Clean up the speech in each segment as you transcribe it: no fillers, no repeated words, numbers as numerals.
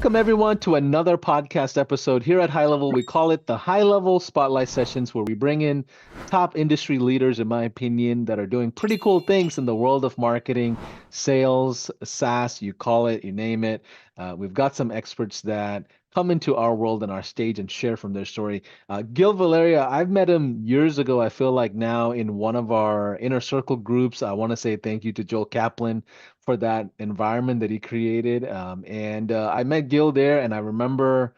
Welcome, everyone, to another podcast episode here at High Level. We call it the High Level Spotlight Sessions, where we bring in top industry leaders, in my opinion, that are doing pretty cool things in the world of marketing, sales, SaaS, you call it, you name it. We've got some experts that come into our world and our stage and share from their story. Gill Valerio, I've met him years ago. I feel like now in one of our inner circle groups. I want to say thank you to Joel Kaplan for that environment that he created. And I met Gil there, and I remember,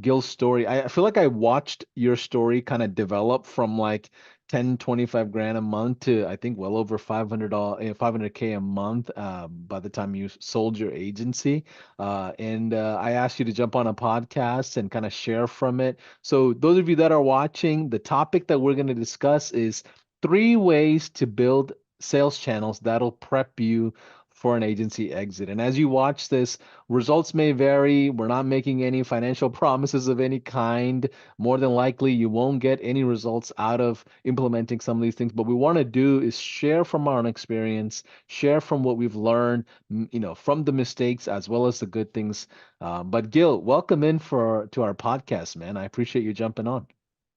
Gil's story. I feel like I watched your story kind of develop from like 10, 25 grand a month to I think well over $500, 500K a month by the time you sold your agency. And I asked you to jump on a podcast and kind of share from it. So those of you that are watching, the topic that we're going to discuss is 3 ways to build sales channels that'll prep you for an agency exit. And as you watch this, results may vary. We're not making any financial promises of any kind. More than likely, you won't get any results out of implementing some of these things. But what we want to do is share from our own experience, share from what we've learned, from the mistakes as well as the good things. But Gil, welcome in to our podcast, man. I appreciate you jumping on.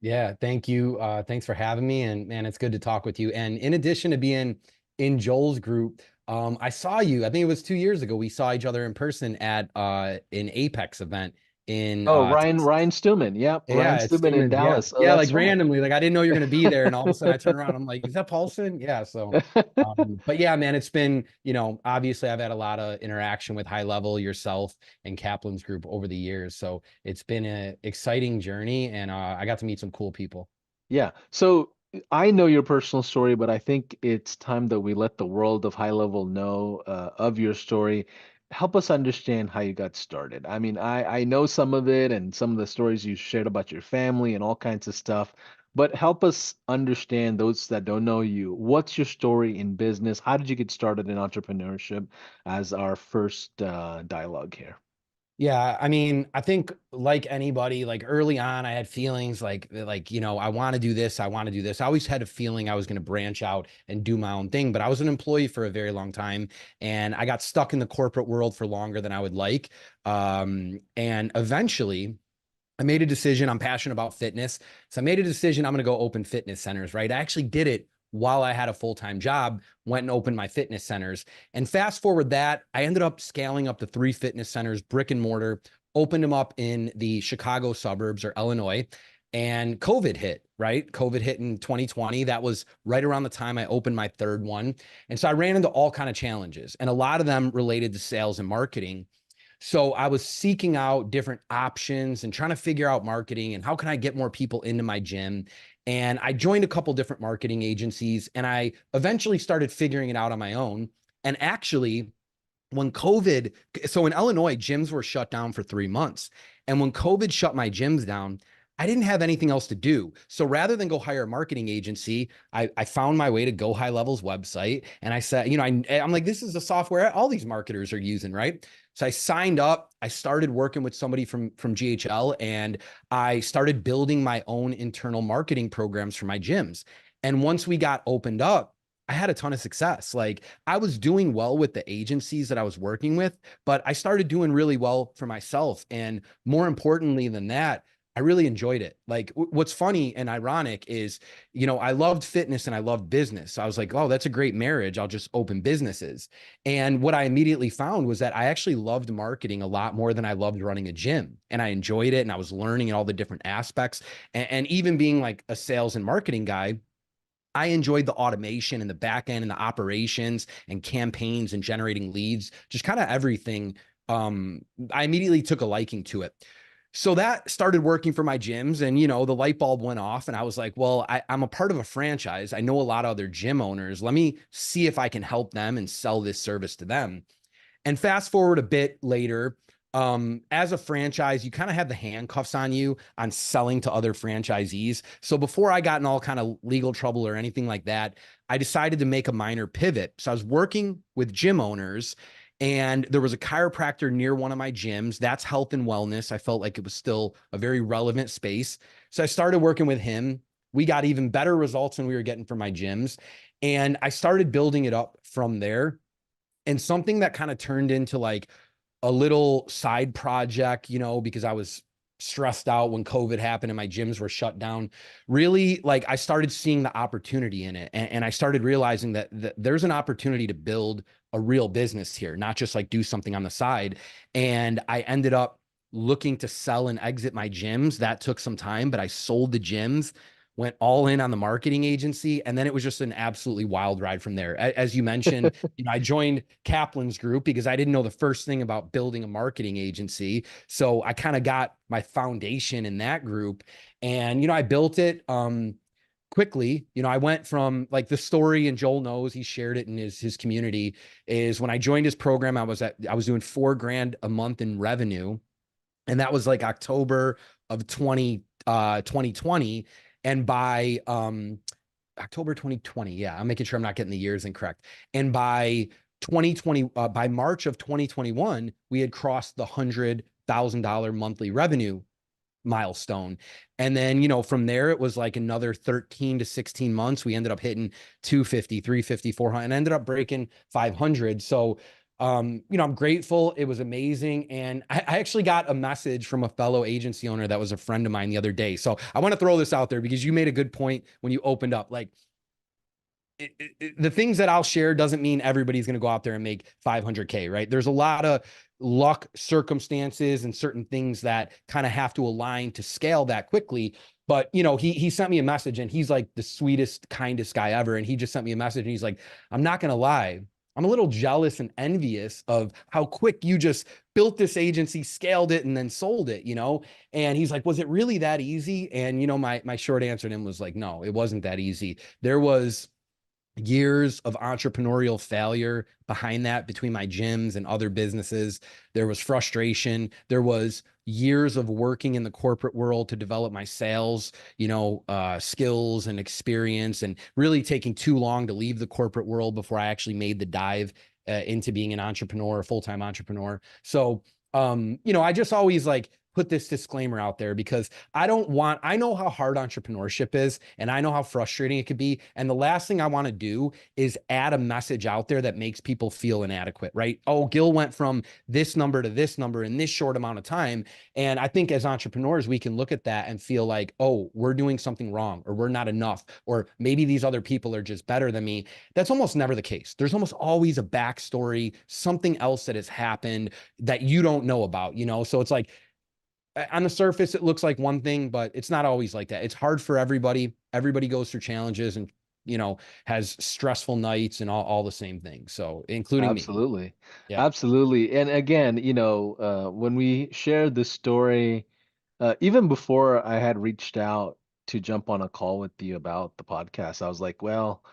Yeah, thank you. Thanks for having me. And man, it's good to talk with you. And in addition to being in Joel's group, I saw you, I think it was 2 years ago, we saw each other in person at an Apex event in Oh, Ryan Texas. Ryan Stillman. Yep, Ryan Yeah, it's Stillman in Steuben. Yeah. Dallas. Oh, Yeah, like that's right. randomly, like I didn't know you're gonna be there. And all of a sudden I turn around, I'm like, is that Paulson? Yeah. So but yeah, man, it's been, obviously I've had a lot of interaction with High Level, yourself, and Kaplan's group over the years. So it's been an exciting journey, and I got to meet some cool people. Yeah. So I know your personal story, but I think it's time that we let the world of High Level know of your story. Help us understand how you got started. I mean, I know some of it and some of the stories you shared about your family and all kinds of stuff, but help us understand those that don't know you. What's your story in business? How did you get started in entrepreneurship as our first dialogue here? Yeah, I mean, I think like anybody, like early on, I had feelings I want to do this, I want to do this. I always had a feeling I was going to branch out and do my own thing, but I was an employee for a very long time, and I got stuck in the corporate world for longer than I would like. And eventually, I made a decision. I'm passionate about fitness. So I made a decision. I'm going to go open fitness centers, right? I actually did it while I had a full-time job, went and opened my fitness centers. And fast forward that, I ended up scaling up to 3 fitness centers, brick and mortar, opened them up in the Chicago suburbs or Illinois. And COVID hit, right? COVID hit in 2020. That was right around the time I opened my third one. And so I ran into all kind of challenges, and a lot of them related to sales and marketing. So I was seeking out different options and trying to figure out marketing and how can I get more people into my gym. And I joined a couple different marketing agencies, and I eventually started figuring it out on my own. And actually, when COVID, so in Illinois, gyms were shut down for 3 months. And when COVID shut my gyms down, I didn't have anything else to do. So rather than go hire a marketing agency, I found my way to Go High Level's website. And I said, I'm like, this is the software all these marketers are using, right? So I signed up. I started working with somebody from GHL, and I started building my own internal marketing programs for my gyms. And once we got opened up, I had a ton of success. Like I was doing well with the agencies that I was working with, but I started doing really well for myself. And more importantly than that, I really enjoyed it. Like what's funny and ironic is, I loved fitness and I loved business. So I was like, oh, that's a great marriage. I'll just open businesses. And what I immediately found was that I actually loved marketing a lot more than I loved running a gym. And I enjoyed it. And I was learning all the different aspects. And even being like a sales and marketing guy, I enjoyed the automation and the back end and the operations and campaigns and generating leads, just kind of everything. I immediately took a liking to it. So that started working for my gyms, and the light bulb went off, and I was like, well, I'm a part of a franchise. I know a lot of other gym owners. Let me see if I can help them and sell this service to them. And fast forward a bit later, as a franchise, you kind of have the handcuffs on you on selling to other franchisees. So before I got in all kind of legal trouble or anything like that, I decided to make a minor pivot. So I was working with gym owners, and there was a chiropractor near one of my gyms. That's health and wellness. I felt like it was still a very relevant space. So I started working with him. We got even better results than we were getting from my gyms. And I started building it up from there. And something that kind of turned into like a little side project, you know, because I was stressed out when COVID happened and my gyms were shut down. Really, like I started seeing the opportunity in it. And I started realizing that there's an opportunity to build a real business here, not just like do something on the side. And I ended up looking to sell and exit my gyms. That took some time, but I sold the gyms, went all in on the marketing agency, and then it was just an absolutely wild ride from there. As you mentioned, you know, I joined Kaplan's group because I didn't know the first thing about building a marketing agency. So I kind of got my foundation in that group, and you know, I built it quickly. You know, I went from like the story, and Joel knows, he shared it in his community, is when I joined his program, I was doing $4,000 a month in revenue, and that was like October of 2020. And by October 2020, yeah, I'm making sure I'm not getting the years incorrect. And by 2020, by March of 2021, we had crossed the $100,000 monthly revenue milestone. And then, you know, from there, it was like another 13 to 16 months. We ended up hitting 250, 350, 400, and ended up breaking 500. So, you know, I'm grateful. It was amazing. And I actually got a message from a fellow agency owner that was a friend of mine the other day. So I want to throw this out there because you made a good point when you opened up. Like, the things that I'll share doesn't mean everybody's going to go out there and make 500K, right? There's a lot of luck, circumstances, and certain things that kind of have to align to scale that quickly. But, you know, he sent me a message, and he's like the sweetest, kindest guy ever. And he just sent me a message, and he's like, I'm not going to lie, I'm a little jealous and envious of how quick you just built this agency, scaled it, and then sold it, you know? And he's like, was it really that easy? And, you know, my short answer to him was like, no, it wasn't that easy. There was years of entrepreneurial failure behind that, between my gyms and other businesses. There was frustration. There was years of working in the corporate world to develop my sales, you know, skills and experience, and really taking too long to leave the corporate world before I actually made the dive into being an entrepreneur, a full-time entrepreneur. So, you know, I just always like put this disclaimer out there because I know how hard entrepreneurship is, and I know how frustrating it could be. And the last thing I want to do is add a message out there that makes people feel inadequate, right? Oh, Gill went from this number to this number in this short amount of time. And I think as entrepreneurs, we can look at that and feel like, oh, we're doing something wrong, or we're not enough, or maybe these other people are just better than me. That's almost never the case. There's almost always a backstory, something else that has happened that you don't know about, you know? So it's like, on the surface, it looks like one thing, but it's not always like that. It's hard for everybody. Everybody goes through challenges and, you know, has stressful nights and all the same things. So, including me. Absolutely. Yeah. Absolutely. And again, you know, when we shared this story, even before I had reached out to jump on a call with you about the podcast, I was like, well,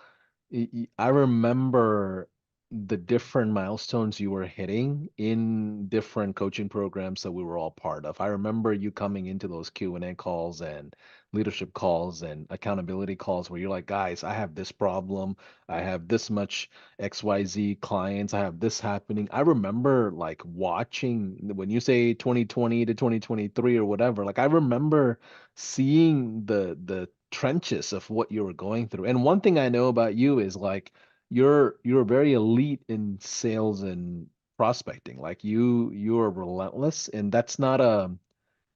I remember the different milestones you were hitting in different coaching programs that we were all part of. I remember you coming into those Q&A calls and leadership calls and accountability calls where you're like, guys, I have this problem. I have this much XYZ clients. I have this happening. I remember like watching when you say 2020 to 2023 or whatever, like I remember seeing the trenches of what you were going through. And one thing I know about you is like you're very elite in sales and prospecting. Like you're relentless, and that's not a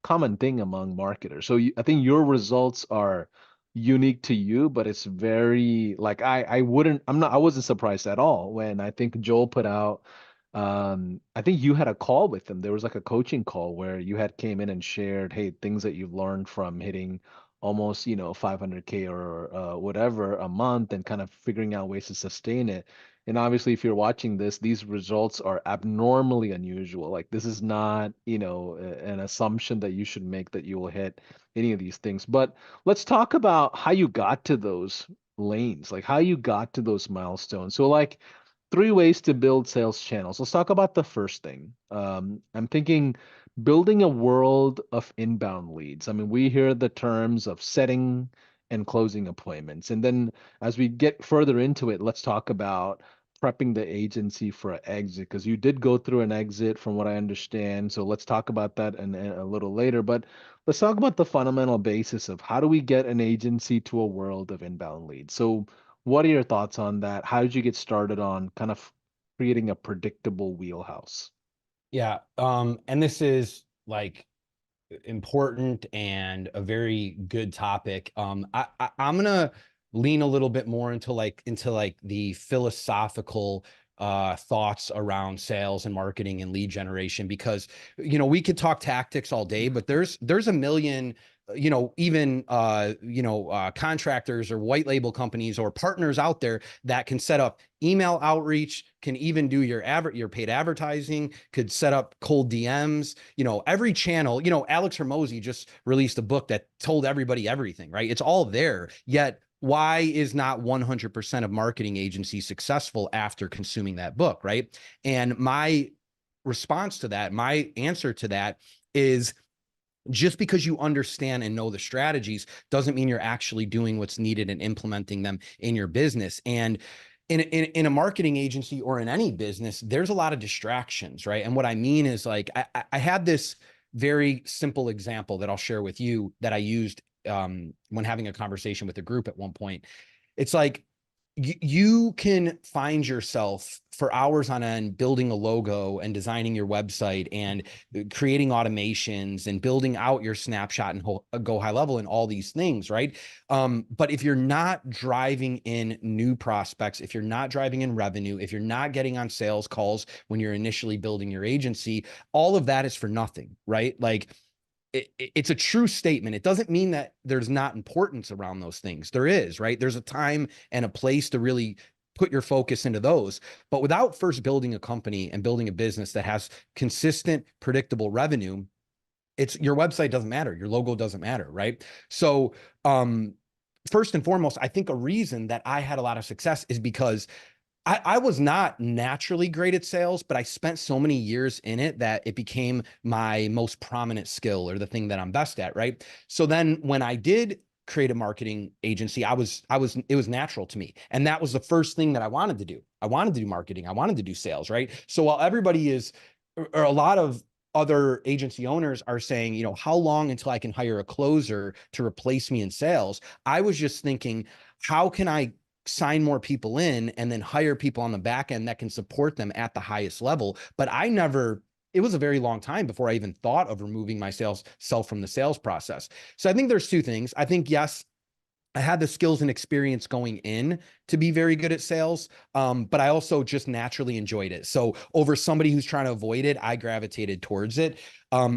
common thing among marketers. So I think your results are unique to you, but it's very like I wasn't surprised at all when I think Joel put out I think you had a call with him. There was like a coaching call where you had came in and shared, hey, things that you've learned from hitting almost, 500K or whatever a month and kind of figuring out ways to sustain it. And obviously, if you're watching this, these results are abnormally unusual. Like this is not, an assumption that you should make that you will hit any of these things. But let's talk about how you got to those lanes, like how you got to those milestones. So like three ways to build sales channels. Let's talk about the first thing. I'm thinking building a world of inbound leads. I mean, we hear the terms of setting and closing appointments. And then as we get further into it, let's talk about prepping the agency for an exit because you did go through an exit from what I understand. So let's talk about that a little later. But let's talk about the fundamental basis of how do we get an agency to a world of inbound leads. So what are your thoughts on that? How did you get started on kind of creating a predictable wheelhouse? Yeah. And this is like important and a very good topic. I'm gonna lean a little bit more into the philosophical thoughts around sales and marketing and lead generation, because we could talk tactics all day, but there's a million even contractors or white label companies or partners out there that can set up email outreach, can even do your paid advertising, could set up cold DMs, every channel. Alex Hermosi just released a book that told everybody everything, right? It's all there. Yet why is not 100% of marketing agencies successful after consuming that book, right? And my response to that, my answer to that is, just because you understand and know the strategies doesn't mean you're actually doing what's needed and implementing them in your business. And in a marketing agency or in any business, there's a lot of distractions, right? And what I mean is, like, I had this very simple example that I'll share with you that I used when having a conversation with a group at one point. It's like, you can find yourself for hours on end building a logo and designing your website and creating automations and building out your snapshot and go high level and all these things, right? But if you're not driving in new prospects, if you're not driving in revenue, if you're not getting on sales calls when you're initially building your agency, all of that is for nothing, right? Like, it's a true statement. It doesn't mean that there's not importance around those things. There is, right? There's a time and a place to really put your focus into those. But without first building a company and building a business that has consistent, predictable revenue, your website doesn't matter. Your logo doesn't matter, right? So, first and foremost, I think a reason that I had a lot of success is because I was not naturally great at sales, but I spent so many years in it that it became my most prominent skill, or the thing that I'm best at, right? So then when I did create a marketing agency, it was natural to me. And that was the first thing that I wanted to do. I wanted to do marketing. I wanted to do sales, right? So while everybody is, or a lot of other agency owners are saying, how long until I can hire a closer to replace me in sales? I was just thinking, how can I sign more people in and then hire people on the back end that can support them at the highest level? But it was a very long time before I even thought of removing myself from the sales process. So I think there's two things. I think, yes, I had the skills and experience going in to be very good at sales, but I also just naturally enjoyed it. So over somebody who's trying to avoid it, I gravitated towards it.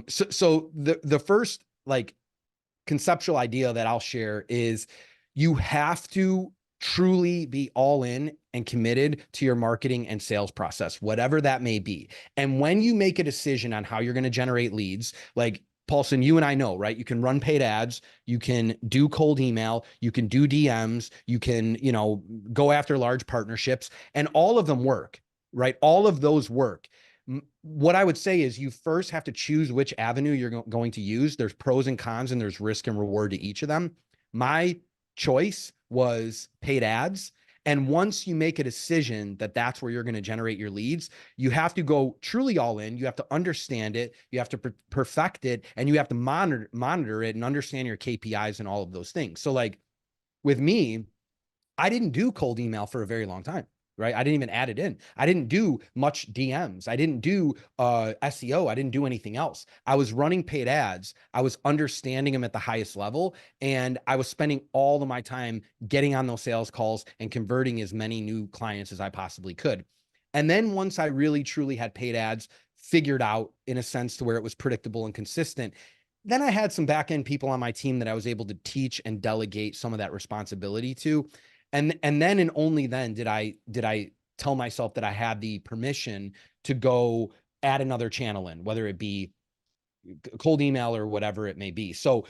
So the first, like, conceptual idea that I'll share is, you have to truly be all in and committed to your marketing and sales process, whatever that may be. And when you make a decision on how you're going to generate leads, like Paulson, you and I know, right? You can run paid ads, you can do cold email, you can do DMs, you can, go after large partnerships, and all of them work, right? All of those work. What I would say is, you first have to choose which avenue you're going to use. There's pros and cons, and there's risk and reward to each of them. My choice was paid ads. And once you make a decision that that's where you're going to generate your leads, you have to go truly all in. You have to understand it. You have to perfect it, and you have to monitor it and understand your KPIs and all of those things. So, like, with me, I didn't do cold email for a very long time, right? I didn't even add it in. I didn't do much DMs. I didn't do SEO. I didn't do anything else. I was running paid ads. I was understanding them at the highest level. And I was spending all of my time getting on those sales calls and converting as many new clients as I possibly could. And then once I really, truly had paid ads figured out in a sense to where it was predictable and consistent, then I had some back end people on my team that I was able to teach and delegate some of that responsibility to. And then and only then did I tell myself that I had the permission to go add another channel in, whether it be cold email or whatever it may be. So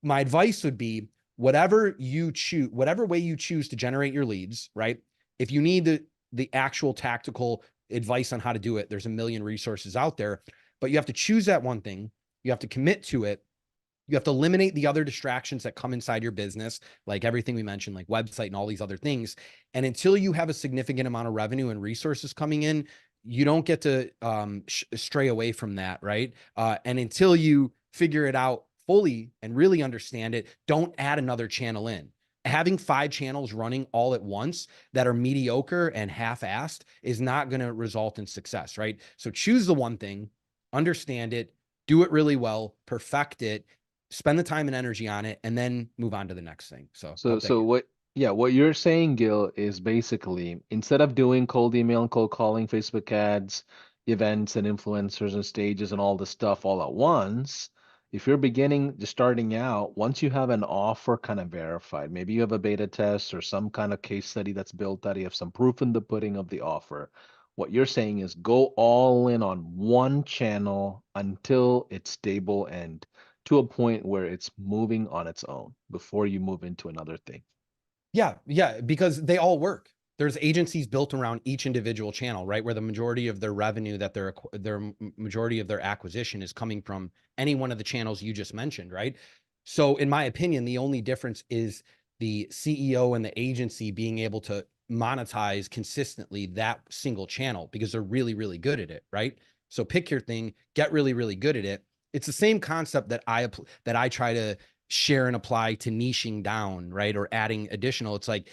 my advice would be, whatever way you choose to generate your leads, right? If you need the actual tactical advice on how to do it, there's a million resources out there, but you have to choose that one thing. You have to commit to it. You have to eliminate the other distractions that come inside your business, like everything we mentioned, like website and all these other things. And until you have a significant amount of revenue and resources coming in, you don't get to stray away from that, right? And until you figure it out fully and really understand it, don't add another channel in. Having 5 channels running all at once that are mediocre and half-assed is not going to result in success, right? So choose the one thing, understand it, do it really well, perfect it, spend the time and energy on it, and then move on to the next thing. So I So, hope that so what, yeah, what you're saying, Gil, is basically instead of doing cold email and cold calling, Facebook ads, events and influencers and stages and all this stuff all at once, if you're just starting out, once you have an offer kind of verified, maybe you have a beta test or some kind of case study that's built that you have some proof in the pudding of the offer. What you're saying is go all in on one channel until it's stable and to a point where it's moving on its own before you move into another thing. Yeah, yeah, because they all work. There's agencies built around each individual channel, right? Where the majority of their revenue that their majority of their acquisition is coming from any one of the channels you just mentioned, right? So in my opinion, the only difference is the CEO and the agency being able to monetize consistently that single channel because they're really, really good at it, right? So pick your thing, get really, really good at it. It's the same concept that I try to share and apply to niching down, right? Or adding additional. It's like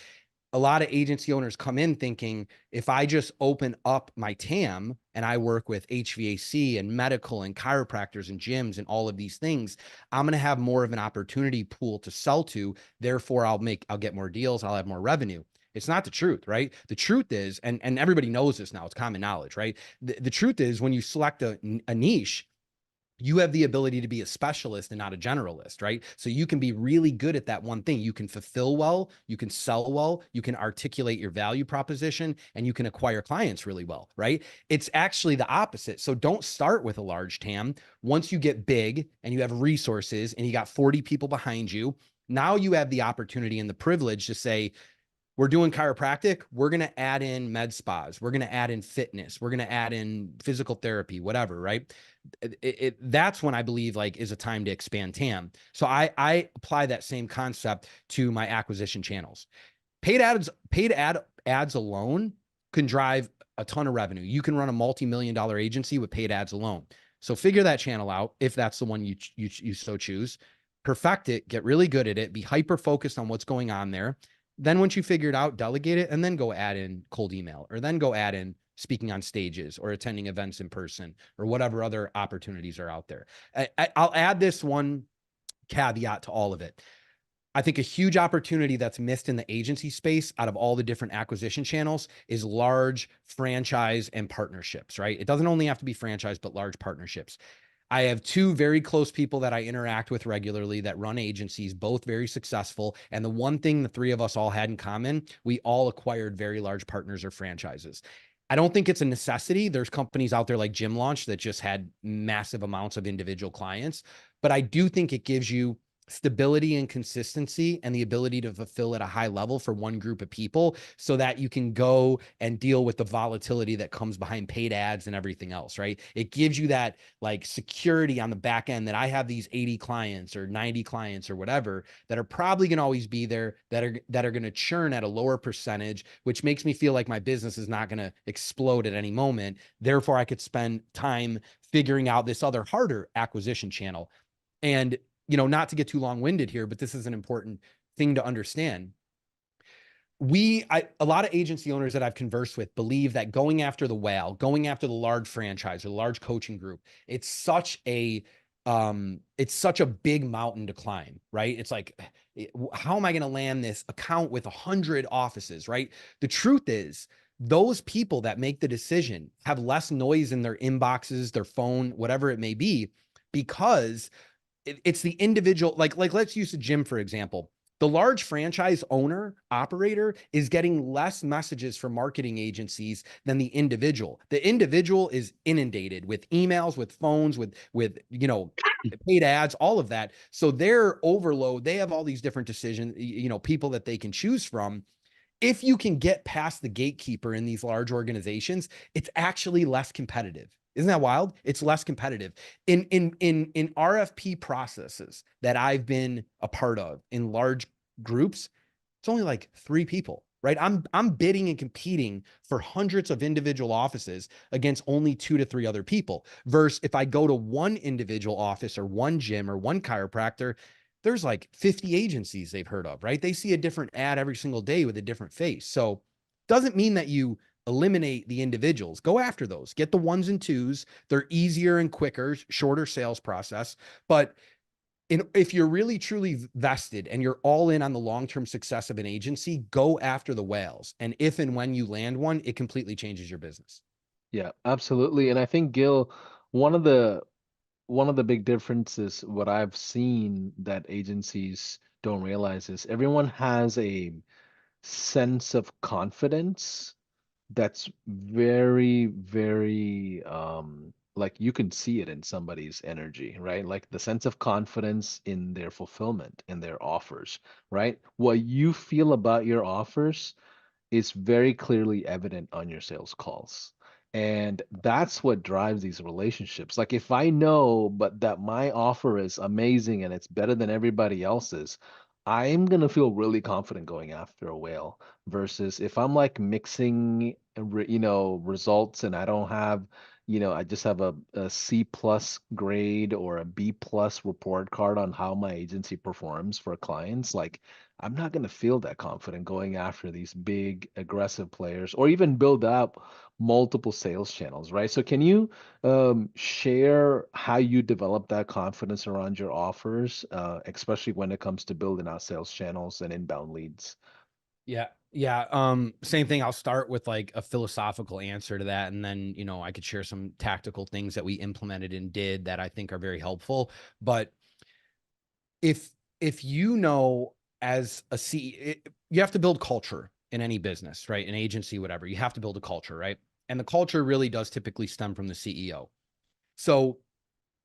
a lot of agency owners come in thinking if I just open up my TAM and I work with HVAC and medical and chiropractors and gyms and all of these things, I'm going to have more of an opportunity pool to sell to. Therefore, I'll get more deals. I'll have more revenue. It's not the truth, right? The truth is, and everybody knows this now, it's common knowledge, right? The truth is when you select a niche, you have the ability to be a specialist and not a generalist, right? So you can be really good at that one thing. You can fulfill well, you can sell well, you can articulate your value proposition, and you can acquire clients really well, right? It's actually the opposite. So don't start with a large TAM. Once you get big and you have resources and you got 40 people behind you, now you have the opportunity and the privilege to say, we're doing chiropractic, we're going to add in med spas, we're going to add in fitness, we're going to add in physical therapy, whatever, right? That's when I believe like is a time to expand TAM. So I apply that same concept to my acquisition channels. Paid ads alone can drive a ton of revenue. You can run a multi-million-dollar agency with paid ads alone. So figure that channel out if that's the one you so choose. Perfect it, get really good at it, be hyper focused on what's going on there. Then once you figure it out, delegate it, and then go add in cold email, or then go add in speaking on stages or attending events in person or whatever other opportunities are out there. I'll add this one caveat to all of it. I think a huge opportunity that's missed in the agency space out of all the different acquisition channels is large franchise and partnerships, right? It doesn't only have to be franchise, but large partnerships. I have two very close people that I interact with regularly that run agencies, both very successful. And the one thing the three of us all had in common, we all acquired very large partners or franchises. I don't think it's a necessity. There's companies out there like Gym Launch that just had massive amounts of individual clients, but I do think it gives you stability and consistency and the ability to fulfill at a high level for one group of people so that you can go and deal with the volatility that comes behind paid ads and everything else, right? It gives you that like security on the back end that I have these 80 clients or 90 clients or whatever that are probably going to always be there that are going to churn at a lower percentage, which makes me feel like my business is not going to explode at any moment. Therefore, I could spend time figuring out this other harder acquisition channel. And not to get too long-winded here, but this is an important thing to understand. A lot of agency owners that I've conversed with believe that going after the whale, going after the large franchise or large coaching group, it's such a big mountain to climb, right? It's like, how am I going to land this account with 100 offices, right? The truth is, those people that make the decision have less noise in their inboxes, their phone, whatever it may be, because it's the individual, like let's use a gym, for example. The large franchise owner operator is getting less messages from marketing agencies than the individual. The individual is inundated with emails, with phones, with paid ads, all of that. So their overload, they have all these different decisions, people that they can choose from. If you can get past the gatekeeper in these large organizations, it's actually less competitive. Isn't that wild? It's less competitive. In RFP processes that I've been a part of in large groups, it's only like 3 people, right? I'm bidding and competing for hundreds of individual offices against only 2 to 3 other people. Versus if I go to one individual office or one gym or one chiropractor, there's like 50 agencies they've heard of, right? They see a different ad every single day with a different face. So doesn't mean that you eliminate the individuals. Go after those. Get the ones and twos. They're easier and quicker, shorter sales process. But if you're really truly vested and you're all in on the long-term success of an agency, go after the whales. And if and when you land one, it completely changes your business. Yeah, absolutely. And I think Gil, one of the one of the big differences, what I've seen that agencies don't realize is everyone has a sense of confidence that's very, very like you can see it in somebody's energy, right? Like the sense of confidence in their fulfillment and their offers, right? What you feel about your offers is very clearly evident on your sales calls. And that's what drives these relationships. Like if I know but that my offer is amazing and it's better than everybody else's, I'm gonna feel really confident going after a whale versus if I'm like mixing, results and I don't have, I just have a C plus grade or a B plus report card on how my agency performs for clients. Like I'm not going to feel that confident going after these big aggressive players or even build up multiple sales channels, right? So can you share how you develop that confidence around your offers, especially when it comes to building out sales channels and inbound leads? Yeah. Yeah. Same thing. I'll start with like a philosophical answer to that. And then, I could share some tactical things that we implemented and did that I think are very helpful. But if as a you have to build culture in any business, right? An agency, whatever, you have to build a culture, right? And the culture really does typically stem from the CEO. So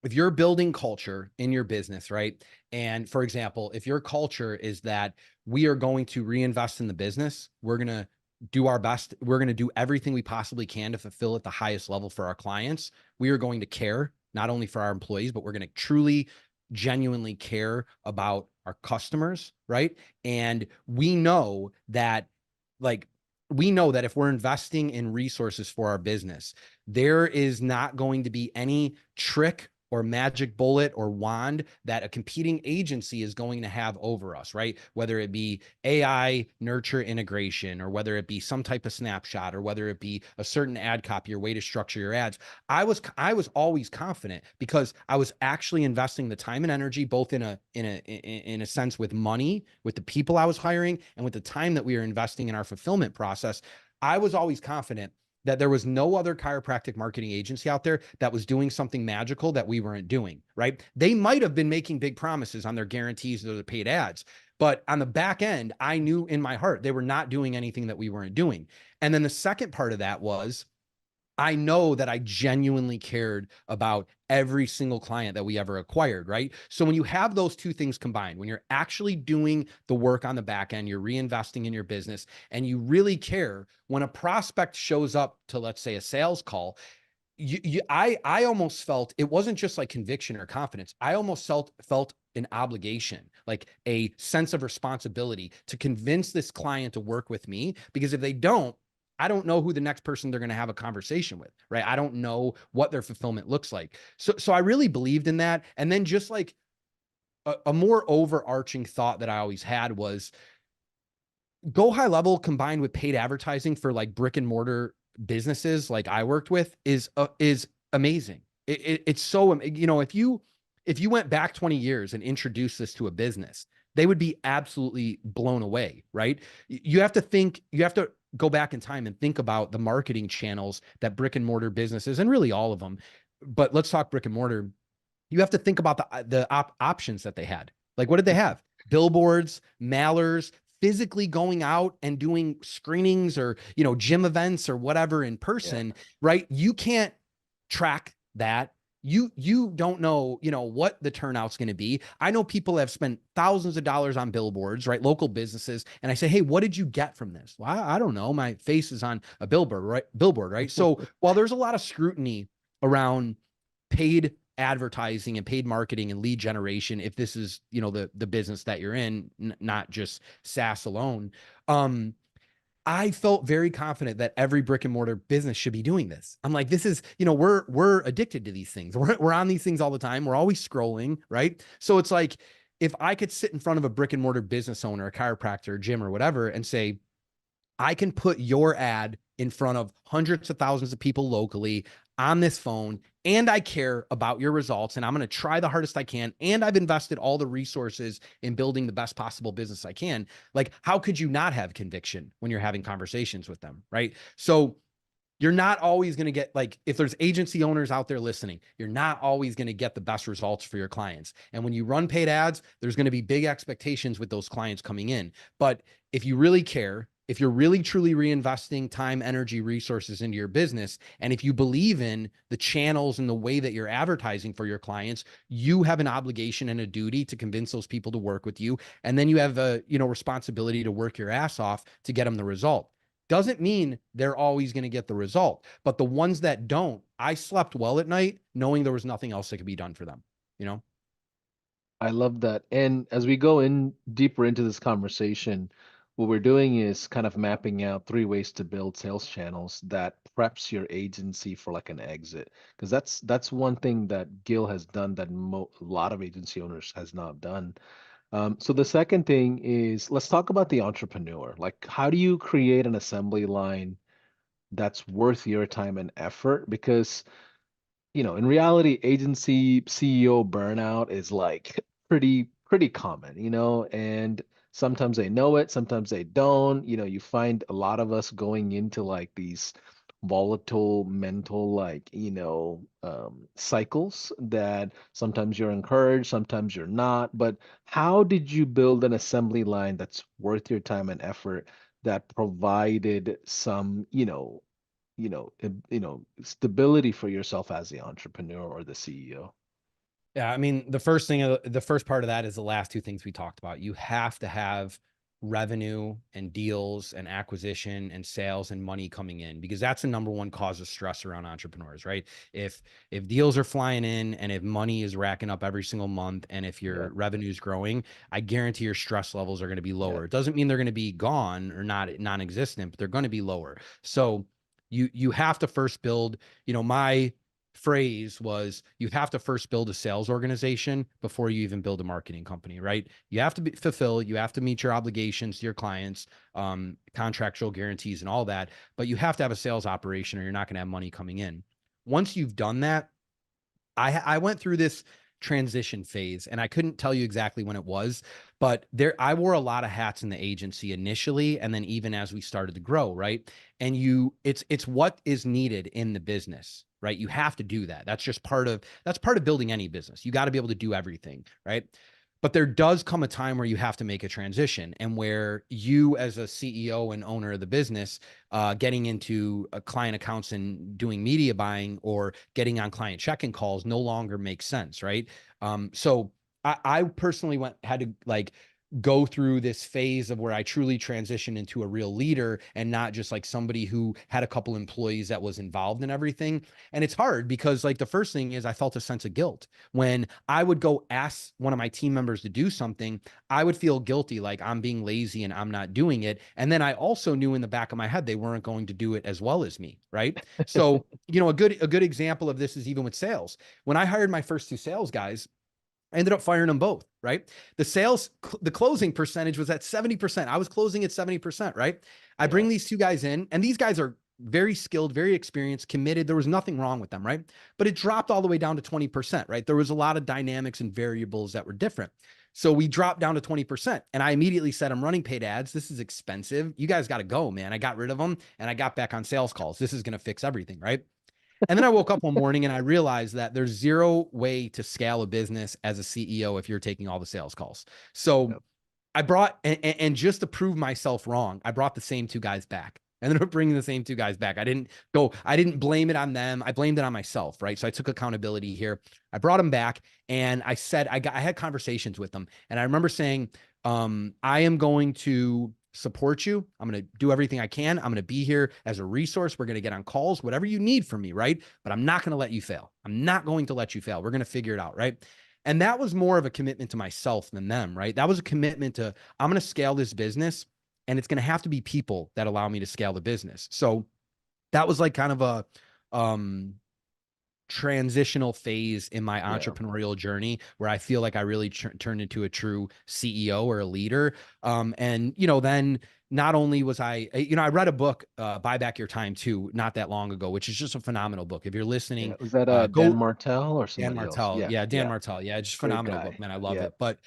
if you're building culture in your business, right? And for example, if your culture is that we are going to reinvest in the business, we're going to do our best, we're going to do everything we possibly can to fulfill at the highest level for our clients. We are going to care not only for our employees, but we're going to truly, genuinely care about our customers, right? And like, we know that if we're investing in resources for our business, there is not going to be any trick or magic bullet or wand that a competing agency is going to have over us, right? Whether it be AI nurture integration, or whether it be some type of snapshot, or whether it be a certain ad copy or way to structure your ads. I was always confident because I was actually investing the time and energy, both in a sense with money, with the people I was hiring, and with the time that we were investing in our fulfillment process. I was always confident that there was no other chiropractic marketing agency out there that was doing something magical that we weren't doing, right? They might have been making big promises on their guarantees or their paid ads, but on the back end, I knew in my heart they were not doing anything that we weren't doing. And then the second part of that was, I know that I genuinely cared about every single client that we ever acquired, right? So when you have those two things combined, when you're actually doing the work on the back end, you're reinvesting in your business, and you really care, when a prospect shows up to, let's say, a sales call, I almost felt it wasn't just like conviction or confidence. I almost felt an obligation, like a sense of responsibility to convince this client to work with me, because if they don't, I don't know who the next person they're going to have a conversation with, right? I don't know what their fulfillment looks like. So I really believed in that. And then just like a more overarching thought that I always had was, go high level combined with paid advertising for like brick and mortar businesses like I worked with is amazing. It's so, if you went back 20 years and introduced this to a business, they would be absolutely blown away, right? You have to go back in time and think about the marketing channels that brick and mortar businesses, and really all of them, but let's talk brick and mortar. You have to think about the options that they had. Like, what did they have? Billboards, mailers, physically going out and doing screenings, or gym events or whatever in Yeah. person, right? You can't track that. You don't know, what the turnout's going to be. I know people have spent thousands of dollars on billboards, right? Local businesses. And I say, hey, what did you get from this? Well, I don't know. My face is on a billboard, right? So while there's a lot of scrutiny around paid advertising and paid marketing and lead generation, if this is, the business that you're in, not just SaaS alone, I felt very confident that every brick and mortar business should be doing this. I'm like, this is, we're addicted to these things. We're on these things all the time. We're always scrolling, right? So it's like, if I could sit in front of a brick and mortar business owner, a chiropractor, a gym or whatever, and say, I can put your ad in front of hundreds of thousands of people locally on this phone, and I care about your results, and I'm going to try the hardest I can, and I've invested all the resources in building the best possible business I can. Like, how could you not have conviction when you're having conversations with them, right? So you're not always going to get, like, if there's agency owners out there listening, you're not always going to get the best results for your clients. And when you run paid ads, there's going to be big expectations with those clients coming in. But if you really care, if you're really truly reinvesting time, energy, resources into your business, and if you believe in the channels and the way that you're advertising for your clients, you have an obligation and a duty to convince those people to work with you. And then you have a, responsibility to work your ass off to get them the result. Doesn't mean they're always going to get the result, but the ones that don't, I slept well at night knowing there was nothing else that could be done for them, you know? I love that. And as we go in deeper into this conversation, what we're doing is kind of mapping out 3 ways to build sales channels that preps your agency for like an exit. Because that's one thing that Gil has done that a lot of agency owners has not done. So the second thing is let's talk about the entrepreneur. Like, how do you create an assembly line that's worth your time and effort? Because in reality, agency CEO burnout is like pretty common, and sometimes they know it, sometimes they don't. You find a lot of us going into like these volatile mental like, cycles that sometimes you're encouraged, sometimes you're not. But how did you build an assembly line that's worth your time and effort that provided some, stability for yourself as the entrepreneur or the CEO? Yeah, I mean, the first part of that is the last two things we talked about. You have to have revenue and deals and acquisition and sales and money coming in, because that's the number one cause of stress around entrepreneurs, right? If deals are flying in and if money is racking up every single month and if Yeah, your revenue is growing, I guarantee your stress levels are going to be yeah. lower. It doesn't mean they're going to be gone or not non-existent, but they're going to be lower. So you have to first build, my phrase was, you have to first build a sales organization before you even build a marketing company, right? You have to fulfill, you have to meet your obligations to your clients, contractual guarantees and all that, but you have to have a sales operation or you're not going to have money coming in. Once you've done that, I went through this transition phase and I couldn't tell you exactly when it was, but I wore a lot of hats in the agency initially and then even as we started to grow, right? And it's what is needed in the business, right? You have to do that. That's part of building any business. You got to be able to do everything, right? But there does come a time where you have to make a transition and where you as a CEO and owner of the business, getting into client accounts and doing media buying or getting on client check-in calls no longer makes sense, right? So I personally had to like go through this phase of where I truly transitioned into a real leader and not just like somebody who had a couple employees that was involved in everything. And it's hard because like the first thing is I felt a sense of guilt when I would go ask one of my team members to do something. I would feel guilty, like I'm being lazy and I'm not doing it. And then I also knew in the back of my head they weren't going to do it as well as me, right? So, a good example of this is even with sales. When I hired my first two sales guys, I ended up firing them both, right? The closing percentage was at 70%. I was closing at 70%, right? I Yeah. bring these two guys in, and these guys are very skilled, very experienced, committed. There was nothing wrong with them, right? But it dropped all the way down to 20%, right? There was a lot of dynamics and variables that were different. So we dropped down to 20%. And I immediately said, I'm running paid ads. This is expensive. You guys got to go, man. I got rid of them and I got back on sales calls. This is going to fix everything, right? And then I woke up one morning and I realized that there's zero way to scale a business as a CEO if you're taking all the sales calls. So Yep. I brought, and just to prove myself wrong, I brought the same two guys back. I ended up bringing the same two guys back. I didn't blame it on them. I blamed it on myself, right? So I took accountability here. I brought them back and I said, I had conversations with them. And I remember saying, I am going to support you. I'm going to do everything I can. I'm going to be here as a resource. We're going to get on calls, whatever you need from me, right? But I'm not going to let you fail. I'm not going to let you fail. We're going to figure it out, right? And that was more of a commitment to myself than them, right? That was a commitment to, I'm going to scale this business and it's going to have to be people that allow me to scale the business. So that was like kind of a, um, transitional phase in my Yeah. entrepreneurial journey where I feel like I really turned into a true CEO or a leader. And, you know, then not only was I, you know, I read a book, Buy Back Your Time too, not that long ago, which is just a phenomenal book. If you're Yeah. listening, Was that Dan go Martell or Dan somebody else? Martell. Yeah. Yeah, Dan Yeah. Martell. Yeah, just Great phenomenal guy. book, man. I love Yeah. it. But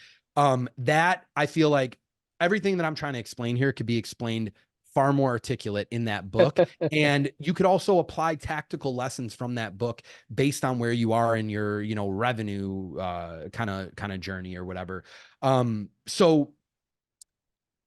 that I feel like everything that I'm trying to explain here could be explained far more articulate in that book. And you could also apply tactical lessons from that book based on where you are in your, you know, revenue kind of journey or whatever. So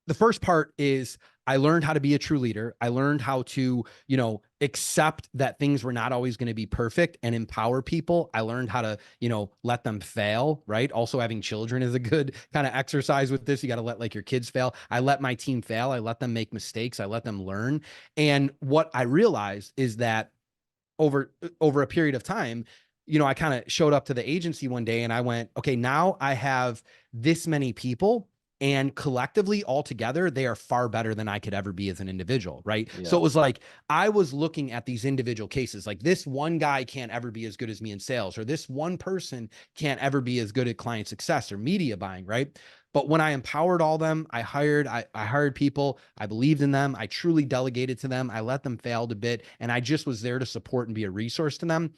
the first part is I learned how to be a true leader. I learned how to, you know, accept that things were not always going to be perfect and empower people. I learned how to, you know, let them fail, right? Also having children is a good kind of exercise with this. You got to let like your kids fail. I let my team fail. I let them make mistakes. I let them learn. And what I realized is that over a period of time, you know, I kind of showed up to the agency one day and I went, okay, now I have this many people, and collectively all together they are far better than I could ever be as an individual, right? So Yeah. it was like I was looking at these individual cases, like this one guy can't ever be as good as me in sales, or this one person can't ever be as good at client success or media buying, right? But when I empowered all them, I hired people, I believed in them, I truly delegated to them, I let them fail a bit, and I just was there to support and be a resource to them.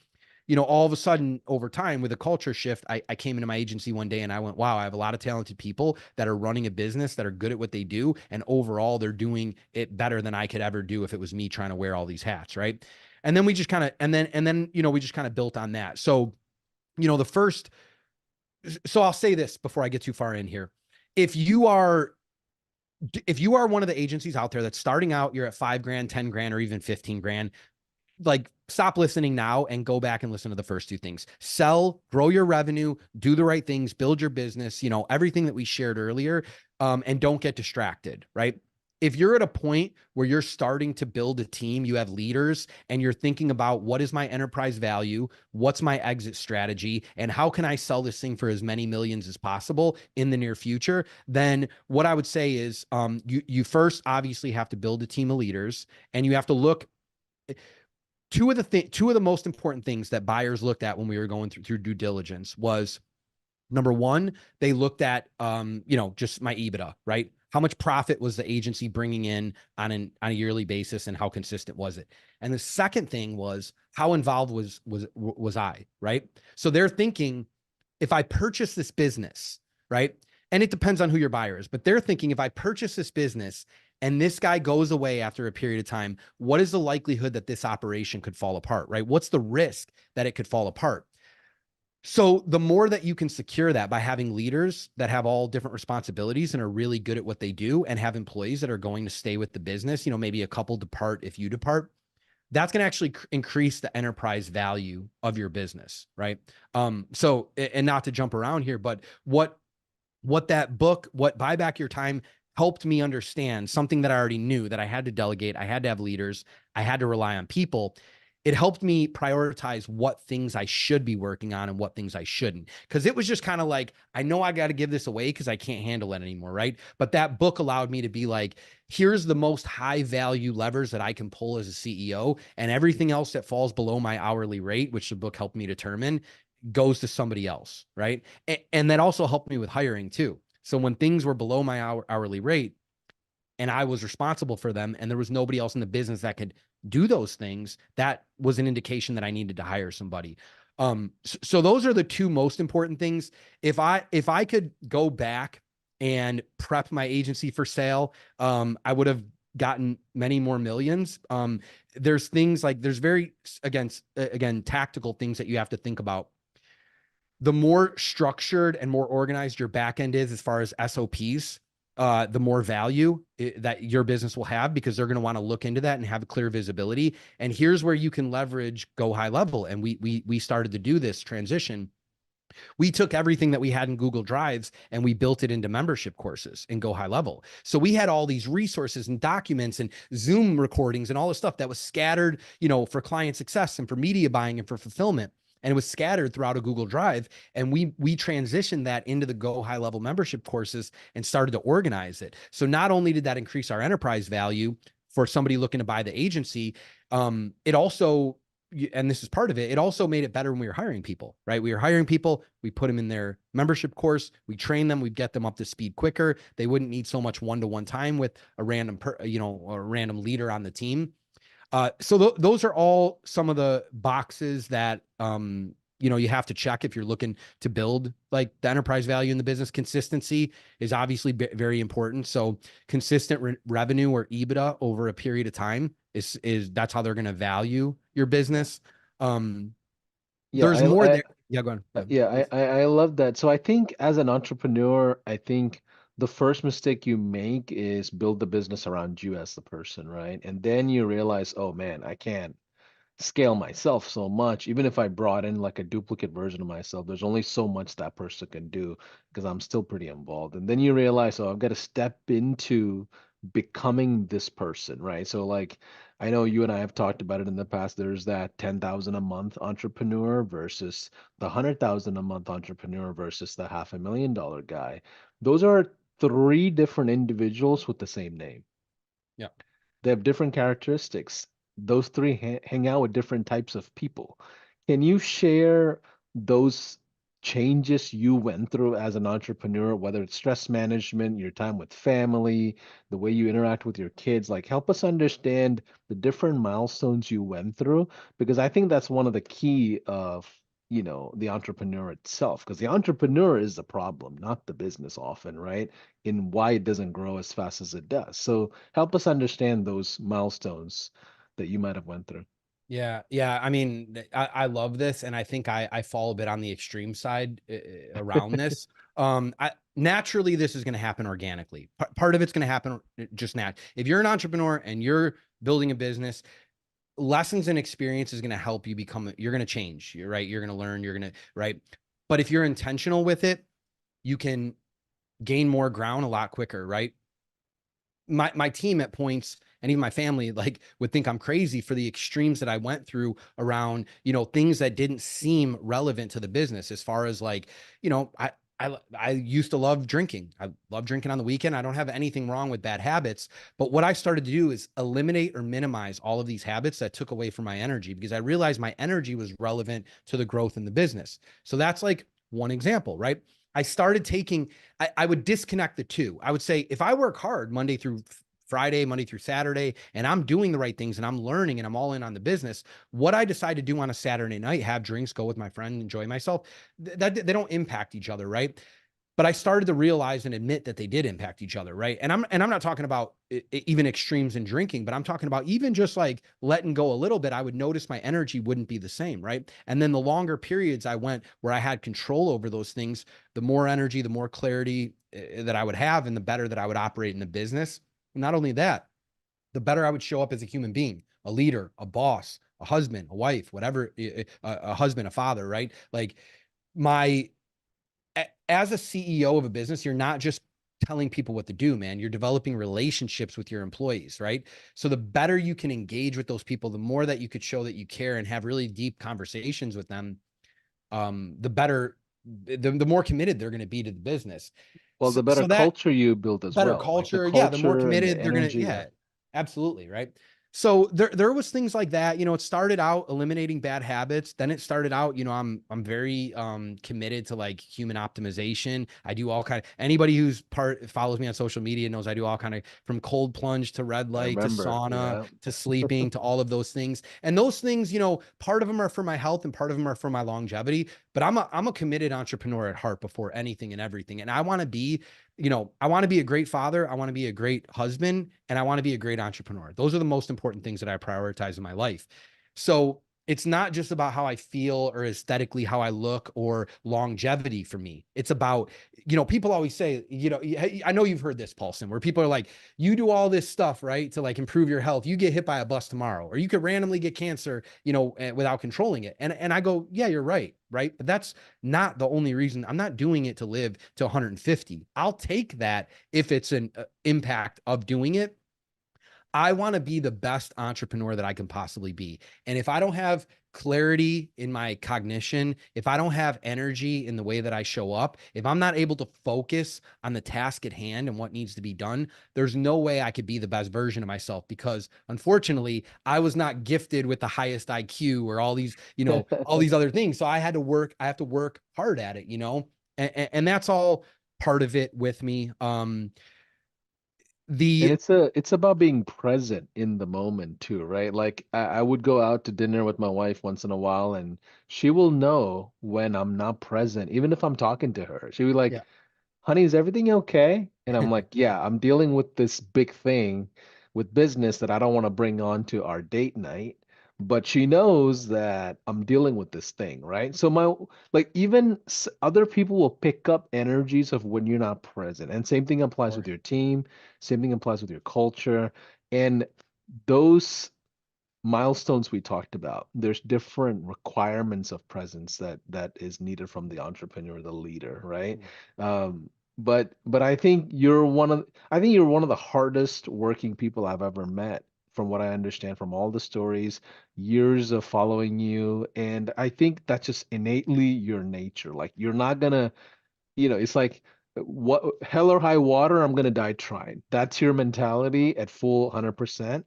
You know, all of a sudden over time with a culture shift, I came into my agency one day and I went, wow, I have a lot of talented people that are running a business that are good at what they do. And overall, they're doing it better than I could ever do if it was me trying to wear all these hats. Right. And then we just kind of, and then, you know, we just kind of built on that. So, you know, so I'll say this before I get too far in here. If you are if you are one of the agencies out there that's starting out, you're at 5 grand, 10 grand, or even 15 grand, like stop listening now and go back and listen to the first two things. Sell, grow your revenue, do the right things, build your business, you know, everything that we shared earlier. And don't get distracted, right? If you're at a point where you're starting to build a team, you have leaders, and you're thinking about what is my enterprise value, what's my exit strategy, and how can I sell this thing for as many millions as possible in the near future, then what I would say is you first obviously have to build a team of leaders, and you have to look. Two of the most important things that buyers looked at when we were going through due diligence was, number one, they looked at, you know, just my EBITDA, right? How much profit was the agency bringing in on a yearly basis, and how consistent was it? And the second thing was, how involved was I, right? So they're thinking, if I purchase this business, right? And it depends on who your buyer is, but they're thinking, if I purchase this business and this guy goes away after a period of time, what is the likelihood that this operation could fall apart, right? What's the risk that it could fall apart? So the more that you can secure that by having leaders that have all different responsibilities and are really good at what they do, and have employees that are going to stay with the business, you know, maybe a couple depart if you depart, that's going to actually increase the enterprise value of your business, right? So, and not to jump around here, but what that book, what Buy Back Your Time, helped me understand, something that I already knew, that I had to delegate, I had to have leaders, I had to rely on people. It helped me prioritize what things I should be working on and what things I shouldn't. Because it was just kind of like, I know I got to give this away because I can't handle it anymore, right? But that book allowed me to be like, here's the most high value levers that I can pull as a CEO, and everything else that falls below my hourly rate, which the book helped me determine, goes to somebody else, right? And that also helped me with hiring too. So when things were below my hourly rate and I was responsible for them, and there was nobody else in the business that could do those things, that was an indication that I needed to hire somebody. So those are the two most important things. If I could go back and prep my agency for sale, I would have gotten many more millions. There's things like, there's very, again, tactical things that you have to think about. The more structured and more organized your back end is as far as SOPs, the more value that your business will have, because they're going to want to look into that and have a clear visibility. And here's where you can leverage Go High Level. And we started to do this transition. We took everything that we had in Google Drives and we built it into membership courses and Go High Level. So we had all these resources and documents and Zoom recordings and all this stuff that was scattered, you know, for client success and for media buying and for fulfillment. And it was scattered throughout a Google Drive. And we transitioned that into the Go High Level membership courses and started to organize it. So not only did that increase our enterprise value for somebody looking to buy the agency, it also and this is part of it, it also made it better when we were hiring people, right? We were hiring people, we put them in their membership course, we train them, we'd get them up to speed quicker. They wouldn't need so much one-to-one time with a random, a random leader on the team. So those are all some of the boxes that, you have to check if you're looking to build like the enterprise value in the business. Consistency is obviously very important. So consistent revenue or EBITDA over a period of time is that's how they're going to value your business. Yeah, There's more there. Yeah, go on. Yeah, yeah, please. I love that. So I think as an entrepreneur, I think the first mistake you make is build the business around you as the person, right? And then you realize, oh man, I can't scale myself so much. Even if I brought in like a duplicate version of myself, there's only so much that person can do because I'm still pretty involved. And then you realize, oh, I've got to step into becoming this person, right? So like I know you and I have talked about it in the past. There's that 10,000 a month entrepreneur versus the 100,000 a month entrepreneur versus the $500,000 guy. Those are three different individuals with the same name. Yeah. They have different characteristics. Those three hang out with different types of people. Can you share those changes you went through as an entrepreneur, whether it's stress management, your time with family, the way you interact with your kids? Like, help us understand the different milestones you went through, because I think that's one of the key of, the entrepreneur itself, because the entrepreneur is the problem, not the business often, right? In why it doesn't grow as fast as it does. So help us understand those milestones that you might have went through. Yeah, yeah. I mean, I love this, and I think I fall a bit on the extreme side around this. Naturally, this is going to happen organically. Part of it's going to happen just now. If you're an entrepreneur and you're building a business, lessons and experience is going to help you become. You're going to change. You're right. You're going to learn. You're going to right. But if you're intentional with it, you can gain more ground a lot quicker. Right. My team at points and even my family like would think I'm crazy for the extremes that I went through around, things that didn't seem relevant to the business as far as like, I used to love drinking. I love drinking on the weekend. I don't have anything wrong with bad habits, but what I started to do is eliminate or minimize all of these habits that took away from my energy because I realized my energy was relevant to the growth in the business. So that's like one example, right? I started taking I would disconnect the two. I would say if I work hard Monday through Friday, Monday through Saturday, and I'm doing the right things and I'm learning and I'm all in on the business, what I decide to do on a Saturday night, have drinks, go with my friend, enjoy myself, that they don't impact each other, right? But I started to realize and admit that they did impact each other, right? And I'm not talking about even extremes in drinking, but I'm talking about even just like letting go a little bit. I would notice my energy wouldn't be the same, right? And then the longer periods I went where I had control over those things, the more energy, the more clarity that I would have, and the better that I would operate in the business. Not only that, the better I would show up as a human being, a leader, a boss, a husband, a wife, whatever, a husband, a father, right? Like my as a CEO of a business, you're not just telling people what to do, man. You're developing relationships with your employees, right? So the better you can engage with those people, the more that you could show that you care and have really deep conversations with them, the better, the more committed they're going to be to the business. Well, the better So that culture you build as better well, like the culture. Yeah, the more culture and the committed they're gonna. energy. Yeah. Yeah, absolutely, right. So there was things like that. It started out eliminating bad habits. Then it started out, I'm very committed to like human optimization. I do all kind of anybody who's follows me on social media knows I do all kind of from cold plunge to red I light to remember. sauna Yeah. to sleeping to all of those things. And those things, part of them are for my health and part of them are for my longevity. But I'm a committed entrepreneur at heart before anything and everything. And I want to be I want to be a great father. I want to be a great husband, and I want to be a great entrepreneur. Those are the most important things that I prioritize in my life. So it's not just about how I feel or aesthetically how I look or longevity for me. It's about, people always say, I know you've heard this, Paulson, where people are like, you do all this stuff, right, to like improve your health. You get hit by a bus tomorrow, or you could randomly get cancer, without controlling it. And I go, yeah, you're right. Right. But that's not the only reason. I'm not doing it to live to 150. I'll take that if it's an impact of doing it. I want to be the best entrepreneur that I can possibly be. And if I don't have clarity in my cognition, if I don't have energy in the way that I show up, if I'm not able to focus on the task at hand and what needs to be done, there's no way I could be the best version of myself, because unfortunately, I was not gifted with the highest IQ or all these, all these other things. So I have to work hard at it, and that's all part of it with me. And The it's about being present in the moment too, right? Like I would go out to dinner with my wife once in a while, and she will know when I'm not present, even if I'm talking to her. She would be like, Yeah. honey, is everything okay? And I'm like, yeah, I'm dealing with this big thing with business that I don't want to bring on to our date night. But she knows that I'm dealing with this thing, right? So like even other people will pick up energies of when you're not present. And same thing Of applies with course. your team, same thing applies with your culture. And those milestones we talked about, there's different requirements of presence that is needed from the entrepreneur, the leader, right? But I think you're one of the hardest working people I've ever met, from what I understand from all the stories, years of following you. And I think that's just innately your nature. Like you're not gonna, it's like what hell or high water, I'm gonna die trying. That's your mentality at full 100%.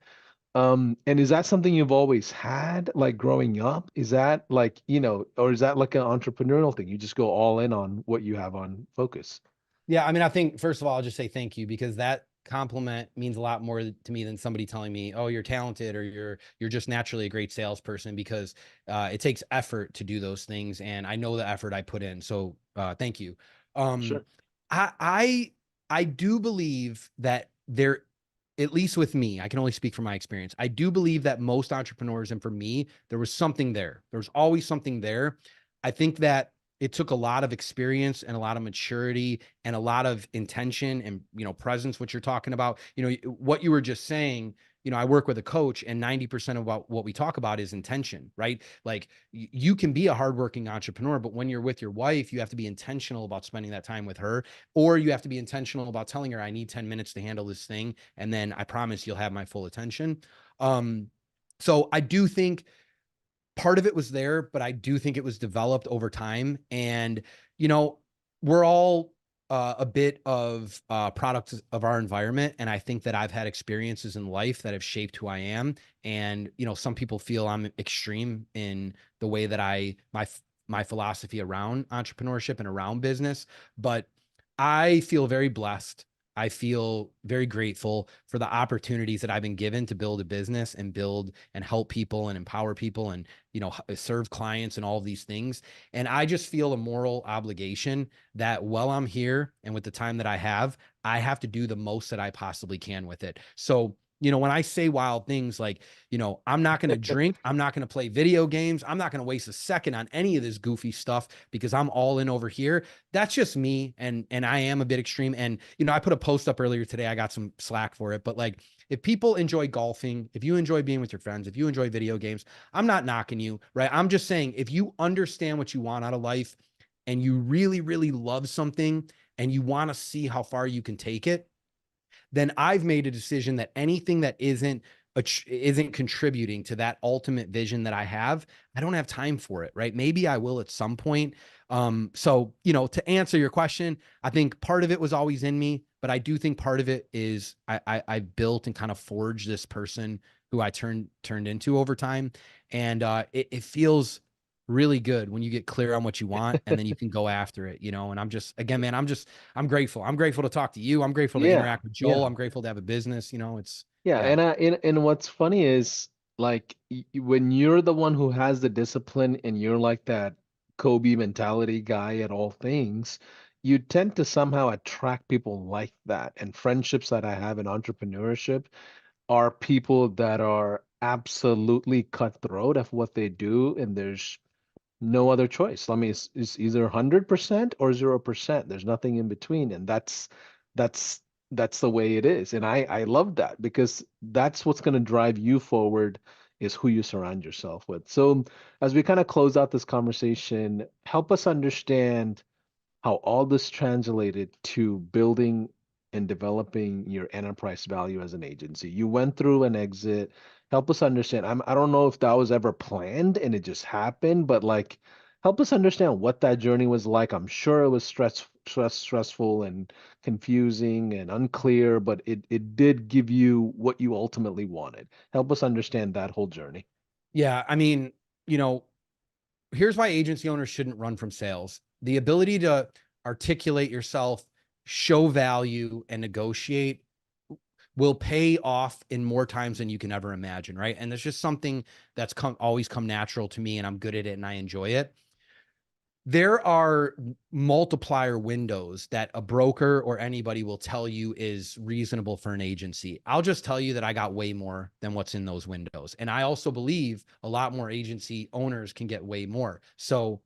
And is that something you've always had, like growing up? Is that like, or is that like an entrepreneurial thing? You just go all in on what you have on focus. Yeah, I mean, I think first of all, I'll just say thank you, because that compliment means a lot more to me than somebody telling me, "Oh, you're talented," or "You're just naturally a great salesperson," because it takes effort to do those things, and I know the effort I put in. So, thank you. Um, Sure. I I I do believe that there, at least with me, I can only speak from my experience. I do believe that most entrepreneurs, and for me, there was something there. There was always something there. I think that it took a lot of experience and a lot of maturity and a lot of intention and presence, what you're talking about, what you were just saying. I work with a coach, and 90% of what we talk about is intention, right? Like you can be a hardworking entrepreneur, but when you're with your wife, you have to be intentional about spending that time with her, or you have to be intentional about telling her, I need 10 minutes to handle this thing, and then I promise you'll have my full attention. um so I do think part of it was there, but I do think it was developed over time. And, you know, we're all a bit of products of our environment. And I think that I've had experiences in life that have shaped who I am. And, some people feel I'm extreme in the way that my philosophy around entrepreneurship and around business. But I feel very blessed. I feel very grateful for the opportunities that I've been given to build a business and build and help people and empower people and serve clients and all of these things. And I just feel a moral obligation that while I'm here and with the time that I have to do the most that I possibly can with it. So, when I say wild things like, I'm not going to drink, I'm not going to play video games, I'm not going to waste a second on any of this goofy stuff because I'm all in over here. That's just me. And I am a bit extreme. And, I put a post up earlier today. I got some slack for it, but like, if people enjoy golfing, if you enjoy being with your friends, if you enjoy video games, I'm not knocking you, right? I'm just saying, if you understand what you want out of life and you really, really love something and you want to see how far you can take it, then I've made a decision that anything that isn't contributing to that ultimate vision that I have, I don't have time for it, right? Maybe I will at some point. So, to answer your question, I think part of it was always in me, but I do think part of it is I built and kind of forged this person who I turned into over time. And it feels really good when you get clear on what you want and then you can go after it, and I'm just, again, man, I'm grateful. I'm grateful to talk to you. I'm grateful to Yeah. interact with Joel. Yeah. I'm grateful to have a business. It's, Yeah, yeah. and what's funny is like when you're the one who has the discipline and you're like that Kobe mentality guy at all things, you tend to somehow attract people like that. And friendships that I have in entrepreneurship are people that are absolutely cutthroat of what they do, and there's no other choice. I mean, it's either 100% or 0%. There's nothing in between, and that's that's the way it is. And I love that because that's what's going to drive you forward is who you surround yourself with. So as we kind of close out this conversation, help us understand how all this translated to building and developing your enterprise value as an agency. You went through an exit, Help us understand. I don't know if that was ever planned and it just happened, but like help us understand what that journey was like. I'm sure it was stressful and confusing and unclear, but it did give you what you ultimately wanted. Help us understand that whole journey. Yeah, I mean, you know, here's why agency owners shouldn't run from sales. The ability to articulate yourself, show value, and negotiate will pay off in more times than you can ever imagine, right? And it's just something that's always come natural to me, and I'm good at it and I enjoy it. There are multiplier windows that a broker or anybody will tell you is reasonable for an agency. I'll just tell you that I got way more than what's in those windows. And I also believe a lot more agency owners can get way more. So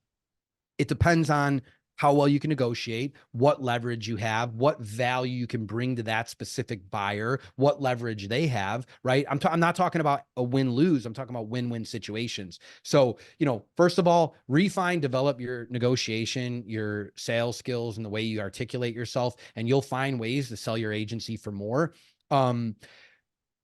it depends on how well you can negotiate, what leverage you have, what value you can bring to that specific buyer, what leverage they have, right? I'm not talking about a win-lose. I'm talking about win-win situations. So, first of all, refine, develop your negotiation, your sales skills, and the way you articulate yourself, and you'll find ways to sell your agency for more. Um,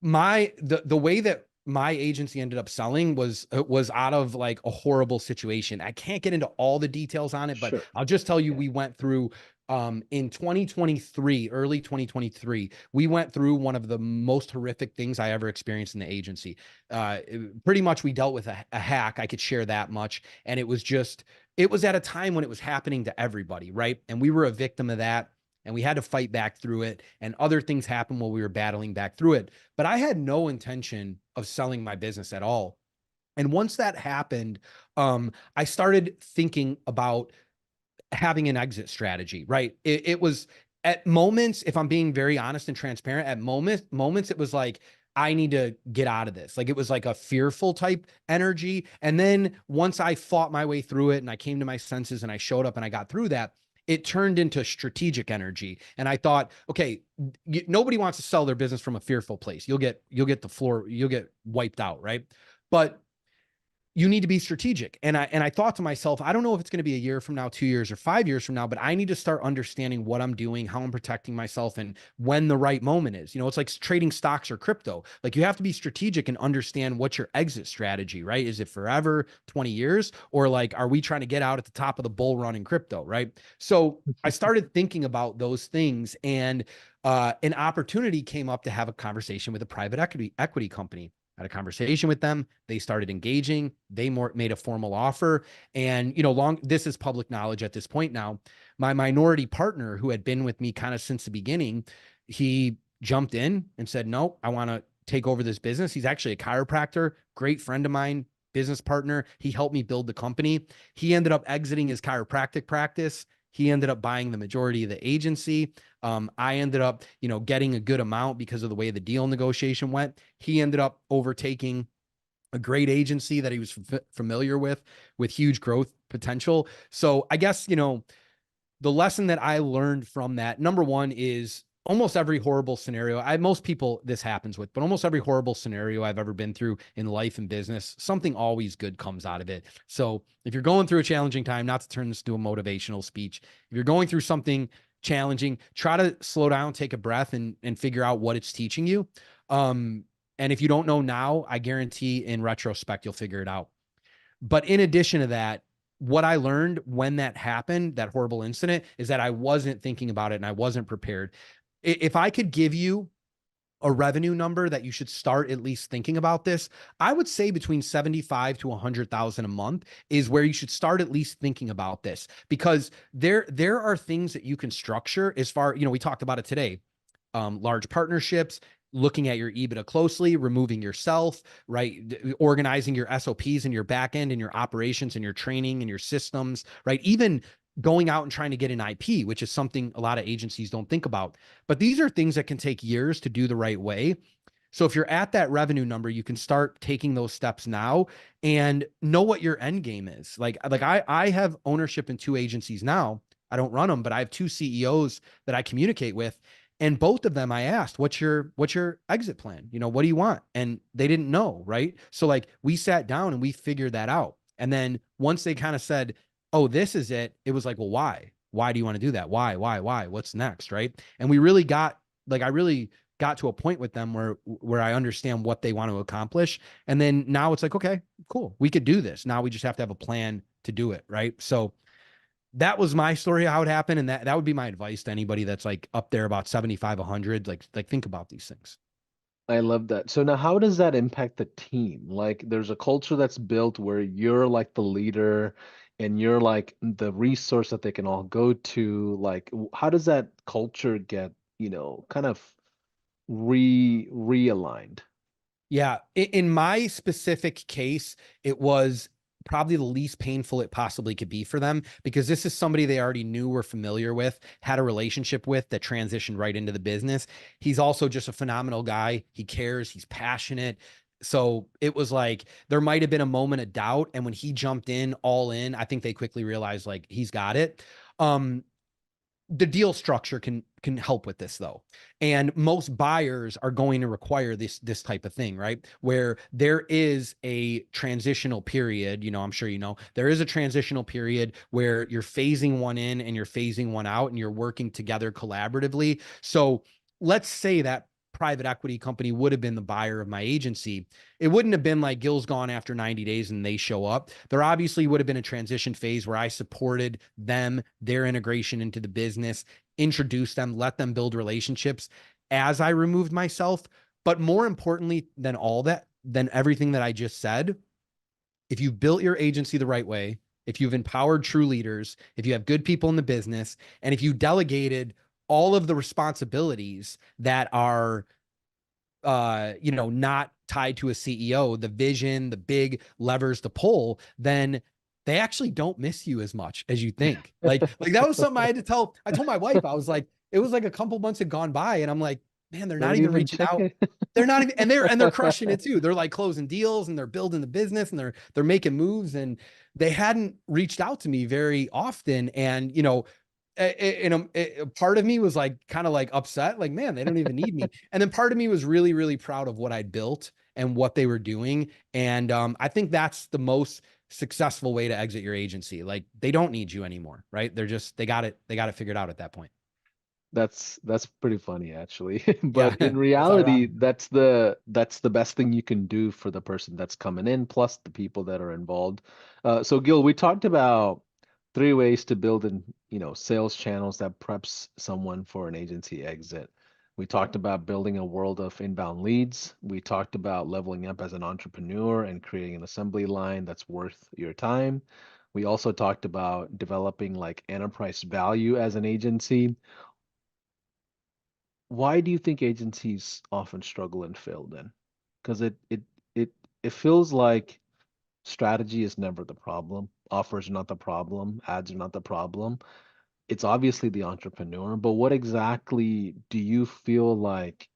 the way that my agency ended up selling was out of like a horrible situation. I can't get into all the details on it, but Sure. I'll just tell you Yeah. we went through in 2023, early 2023, we went through one of the most horrific things I ever experienced in the agency. Pretty much we dealt with a hack, I could share that much, and it was at a time when it was happening to everybody, right? And we were a victim of that, and we had to fight back through it, and other things happened while we were battling back through it. But I had no intention of selling my business at all. And once that happened, I started thinking about having an exit strategy, right? It was at moments, if I'm being very honest and transparent, at moments it was like, I need to get out of this. Like it was like a fearful type energy. And then once I fought my way through it and I came to my senses and I showed up and I got through that, it turned into strategic energy. And I thought, okay, nobody wants to sell their business from a fearful place. You'll get the floor, you'll get wiped out, right? But you need to be strategic. And I thought to myself, I don't know if it's going to be a year from now, 2 years, or 5 years from now, but I need to start understanding what I'm doing, how I'm protecting myself, and when the right moment is. It's like trading stocks or crypto. Like you have to be strategic and understand what's your exit strategy, right? Is it forever, 20 years, or like are we trying to get out at the top of the bull run in crypto, right? So I started thinking about those things, and an opportunity came up to have a conversation with a private equity company. I had a conversation with them. They started engaging. They made a formal offer. And, this is public knowledge at this point now. My minority partner, who had been with me kind of since the beginning, he jumped in and said, no, I want to take over this business. He's actually a chiropractor, great friend of mine, business partner. He helped me build the company. He ended up exiting his chiropractic practice. He ended up buying the majority of the agency. I ended up, getting a good amount because of the way the deal negotiation went. He ended up overtaking a great agency that he was familiar with huge growth potential. So I guess, the lesson that I learned from that, number one, is almost every horrible scenario. Most people this happens with, but almost every horrible scenario I've ever been through in life and business, something always good comes out of it. So if you're going through a challenging time, not to turn this into a motivational speech, if you're going through something challenging, try to slow down, take a breath, and figure out what it's teaching you. And if you don't know now, I guarantee in retrospect, you'll figure it out. But in addition to that, what I learned when that happened, that horrible incident, is that I wasn't thinking about it and I wasn't prepared. If I could give you a revenue number that you should start at least thinking about this, I would say between 75 to 100,000 a month is where you should start at least thinking about this, because there are things that you can structure as far, we talked about it today. Large partnerships, looking at your EBITDA closely, removing yourself, right? Organizing your SOPs and your back end and your operations and your training and your systems, right? Even going out and trying to get an IP, which is something a lot of agencies don't think about. But these are things that can take years to do the right way. So if you're at that revenue number, you can start taking those steps now and know what your end game is. Like I have ownership in two agencies now. I don't run them, but I have two CEOs that I communicate with. And both of them I asked, what's your exit plan? What do you want? And they didn't know, right? So like we sat down and we figured that out. And then once they kind of said, oh, this is it, it was like, well, why? Why do you want to do that? Why? What's next? Right. And we really got, like, I really got to a point with them where I understand what they want to accomplish. And then now it's like, okay, cool. We could do this. Now we just have to have a plan to do it. Right. So that was my story, how it happened. And that would be my advice to anybody that's like up there about 75, 100. Like think about these things. I love that. So now how does that impact the team? Like there's a culture that's built where you're like the leader and you're like the resource that they can all go to. Like how does that culture get, kind of realigned? Yeah. In my specific case, it was probably the least painful it possibly could be for them because this is somebody they already knew, were familiar with, had a relationship with, that transitioned right into the business. He's also just a phenomenal guy. He cares, he's passionate. So it was like there might have been a moment of doubt. And when he jumped in all in, I think they quickly realized like he's got it. Um, the deal structure can help with this though, and most buyers are going to require this type of thing, right, where there is a transitional period. I'm sure there is a transitional period where you're phasing one in and you're phasing one out and you're working together collaboratively. So let's say that private equity company would have been the buyer of my agency. It wouldn't have been like Gill's gone after 90 days and they show up. There obviously would have been a transition phase where I supported them, their integration into the business, introduced them, let them build relationships as I removed myself. But more importantly than all that, than everything that I just said, if you've built your agency the right way, if you've empowered true leaders, if you have good people in the business, and if you delegated all of the responsibilities that are not tied to a CEO, the vision, the big levers to pull, then they actually don't miss you as much as you think. Like that was something I had to tell. I told my wife, I was like, it was like a couple months had gone by, and I'm like, man, they're not Don't even even reaching check out. it. They're not even, and they're crushing it too. They're like closing deals and they're building the business and they're making moves, and they hadn't reached out to me very often. And part of me was like kind of like upset, like, man, they don't even need me. And then part of me was really, really proud of what I built and what they were doing. And I think that's the most successful way to exit your agency. Like they don't need you anymore, right? They got it figured out at that point. That's pretty funny actually. Yeah, But in it's reality, ironic. that's the best thing you can do for the person that's coming in, plus the people that are involved. So Gil, we talked about three ways to build sales channels that preps someone for an agency exit. We talked about building a world of inbound leads. We talked about leveling up as an entrepreneur and creating an assembly line that's worth your time. We also talked about developing like enterprise value as an agency. Why do you think agencies often struggle and fail then? Because it it feels like strategy is never the problem, offers are not the problem, ads are not the problem. It's obviously the entrepreneur, but what exactly do you feel like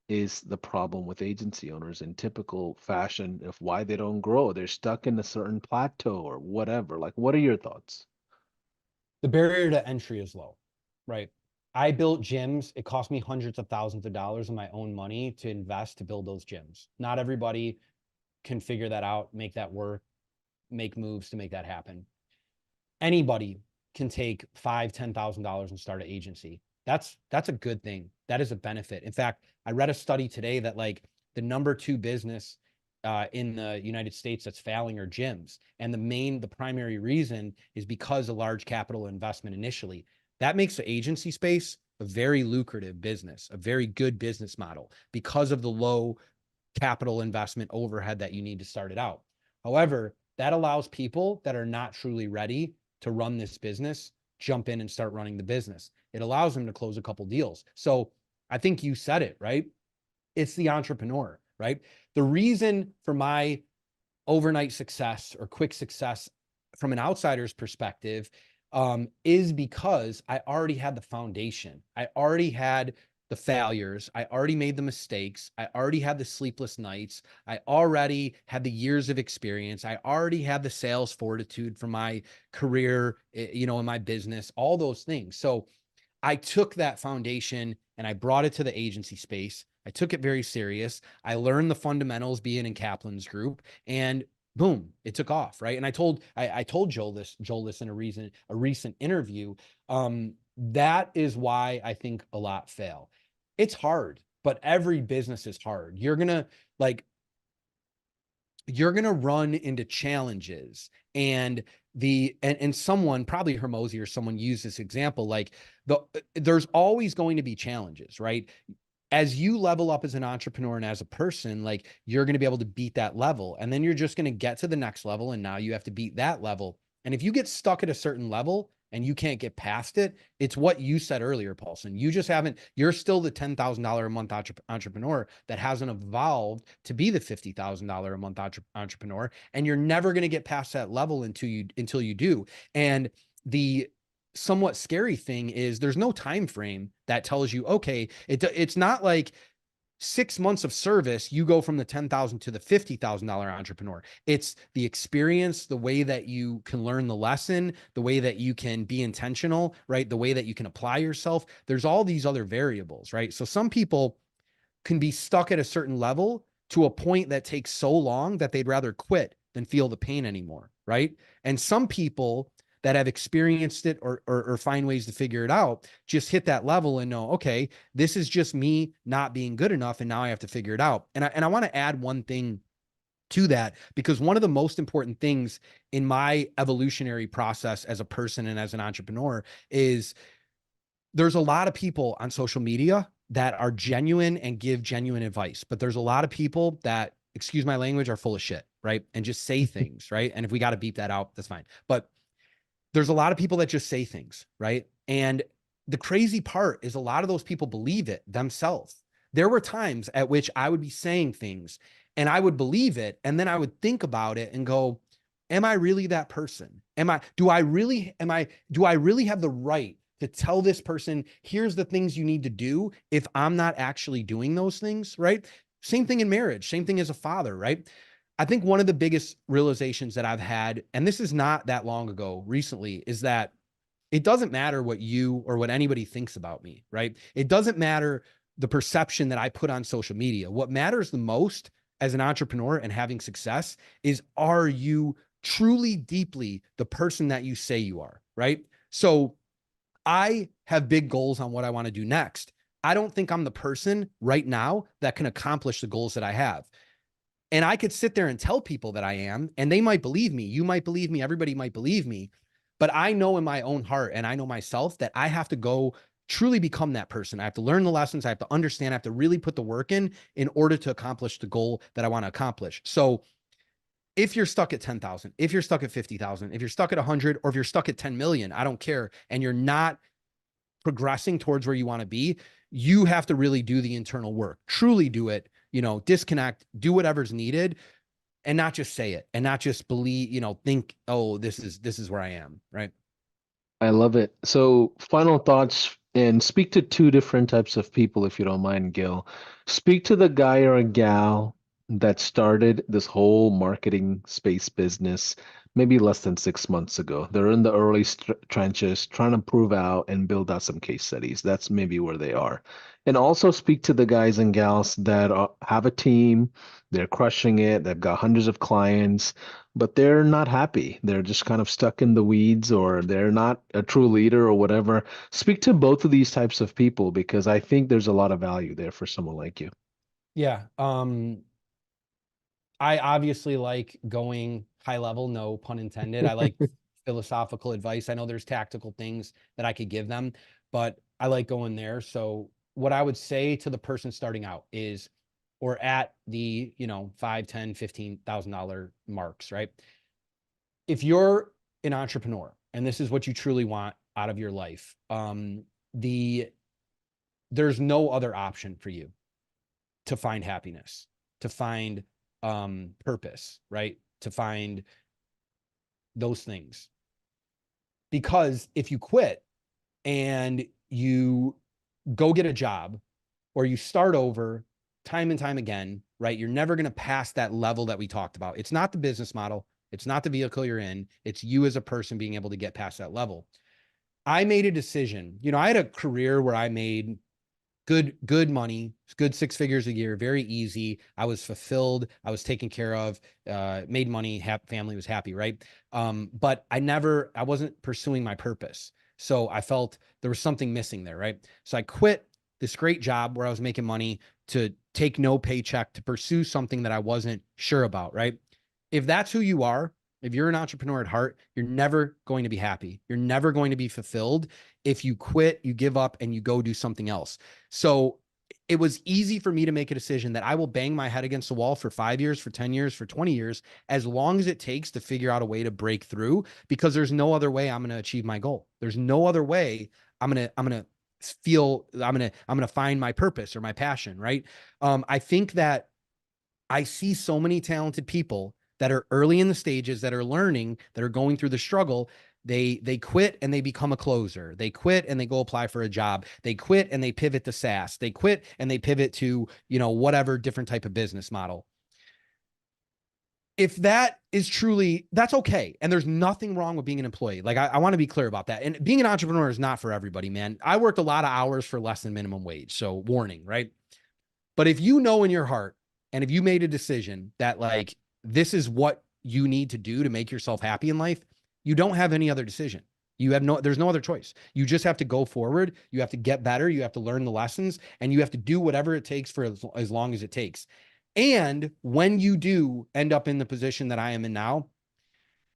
is the problem with agency owners in typical fashion of why they don't grow? They're stuck in a certain plateau or whatever. Like, what are your thoughts? The barrier to entry is low, right? I built gyms. It cost me hundreds of thousands of dollars of my own money to invest to build those gyms. Not everybody can figure that out, make that work, make moves to make that happen. Anybody can take $5,000, $10,000 and start an agency. That's a good thing. That is a benefit. In fact, I read a study today that like the number two business in the United States that's failing are gyms, and the primary reason is because of large capital investment initially. That makes the agency space a very lucrative business, a very good business model because of the low capital investment overhead that you need to start it out. However, that allows people that are not truly ready to run this business jump in and start running the business. It allows them to close a couple deals. So I think you said it, right? It's the entrepreneur, right? The reason for my overnight success or quick success from an outsider's perspective is because I already had the foundation. I already had the failures. I already made the mistakes. I already had the sleepless nights. I already had the years of experience. I already had the sales fortitude from my career, in my business, all those things. So I took that foundation and I brought it to the agency space. I took it very serious. I learned the fundamentals being in Kaplan's group, and boom, it took off, right? And I told Joel this in a recent interview. That is why I think a lot fail. It's hard. but every business is hard. Like, you're going to run into challenges, and someone, probably Hermosi or someone, used this example. Like, there's always going to be challenges, right? As you level up as an entrepreneur and as a person, like, you're going to be able to beat that level. And then you're just going to get to the next level. And now you have to beat that level. And if you get stuck at a certain level and you can't get past it, it's what you said earlier, Paulson. You just haven't, you're still the $10,000 a month entrepreneur that hasn't evolved to be the $50,000 a month entrepreneur. And you're never going to get past that level until you do. And the somewhat scary thing is there's no time frame that tells you, okay, it's not like 6 months of service, you go from the 10,000 to the $50,000 entrepreneur. It's the experience, the way that you can learn the lesson, the way that you can be intentional, right? The way that you can apply yourself. There's all these other variables, right? So some people can be stuck at a certain level to a point that takes so long that they'd rather quit than feel the pain anymore, right? And some people that have experienced it or find ways to figure it out just hit that level and know, okay, this is just me not being good enough, and now I have to figure it out. And I want to add one thing to that, because one of the most important things in my evolutionary process as a person and as an entrepreneur is there's a lot of people on social media that are genuine and give genuine advice, but there's a lot of people that, excuse my language, are full of shit, right? And just say things, right? And if we got to beep that out, that's fine. But there's a lot of people that just say things, right? And the crazy part is a lot of those people believe it themselves. There were times at which I would be saying things and I would believe it, and then I would think about it and go, am I really that person? Do I really have the right to tell this person, here's the things you need to do, if I'm not actually doing those things, right? Same thing in marriage, same thing as a father, right? I think one of the biggest realizations that I've had, and this is not that long ago, recently, is that it doesn't matter what you or what anybody thinks about me, right? It doesn't matter the perception that I put on social media. What matters the most as an entrepreneur and having success is, are you truly deeply the person that you say you are, right? So I have big goals on what I want to do next. I don't think I'm the person right now that can accomplish the goals that I have. And I could sit there and tell people that I am, and they might believe me. You might believe me. Everybody might believe me. But I know in my own heart, and I know myself, that I have to go truly become that person. I have to learn the lessons. I have to understand. I have to really put the work in order to accomplish the goal that I want to accomplish. So if you're stuck at 10,000, if you're stuck at 50,000, if you're stuck at 100, or if you're stuck at 10 million, I don't care, and you're not progressing towards where you want to be, you have to really do the internal work, truly do it, disconnect, do whatever's needed, and not just say it, and not just believe, think, oh, this is where I am. Right. I love it. So, final thoughts, and speak to two different types of people, if you don't mind, Gil. Speak to the guy or a gal that started this whole marketing space business maybe less than 6 months ago. They're in the early trenches trying to prove out and build out some case studies. That's maybe where they are. And also speak to the guys and gals that have a team, they're crushing it, they've got hundreds of clients, but they're not happy. They're just kind of stuck in the weeds, or they're not a true leader or whatever. Speak to both of these types of people, because I think there's a lot of value there for someone like you. Yeah. I obviously like going high level, no pun intended. I like philosophical advice. I know there's tactical things that I could give them, but I like going there. So what I would say to the person starting out is, or at the, 5, 10, $15,000 marks, right? If you're an entrepreneur and this is what you truly want out of your life, the there's no other option for you to find happiness, to find purpose, right? To find those things. Because if you quit and you go get a job, or you start over time and time again, right? You're never going to pass that level that we talked about. It's not the business model. It's not the vehicle you're in. It's you as a person being able to get past that level. I made a decision. I had a career where I made good money, good 6 figures a year, very easy. I was fulfilled. I was taken care of, made money, family was happy, right? But I wasn't pursuing my purpose. So I felt there was something missing there, right? So I quit this great job where I was making money to take no paycheck to pursue something that I wasn't sure about, right? If that's who you are, if you're an entrepreneur at heart, you're never going to be happy. You're never going to be fulfilled if you quit, you give up, and you go do something else. So it was easy for me to make a decision that I will bang my head against the wall for 5 years, for 10 years, for 20 years, as long as it takes to figure out a way to break through, because there's no other way I'm going to achieve my goal. There's no other way I'm going to feel I'm going to find my purpose or my passion, right? I think that I see so many talented people that are early in the stages, that are learning, that are going through the struggle. They quit and they become a closer. They quit and they go apply for a job. They quit and they pivot to SaaS. They quit and they pivot to, whatever different type of business model. If that is truly, that's okay. And there's nothing wrong with being an employee. Like I want to be clear about that. And being an entrepreneur is not for everybody, man. I worked a lot of hours for less than minimum wage. So warning, right? But if you know in your heart, and if you made a decision that like, this is what you need to do to make yourself happy in life, you don't have any other decision. There's no other choice. You just have to go forward. You have to get better. You have to learn the lessons, and you have to do whatever it takes for as long as it takes. And when you do end up in the position that I am in now,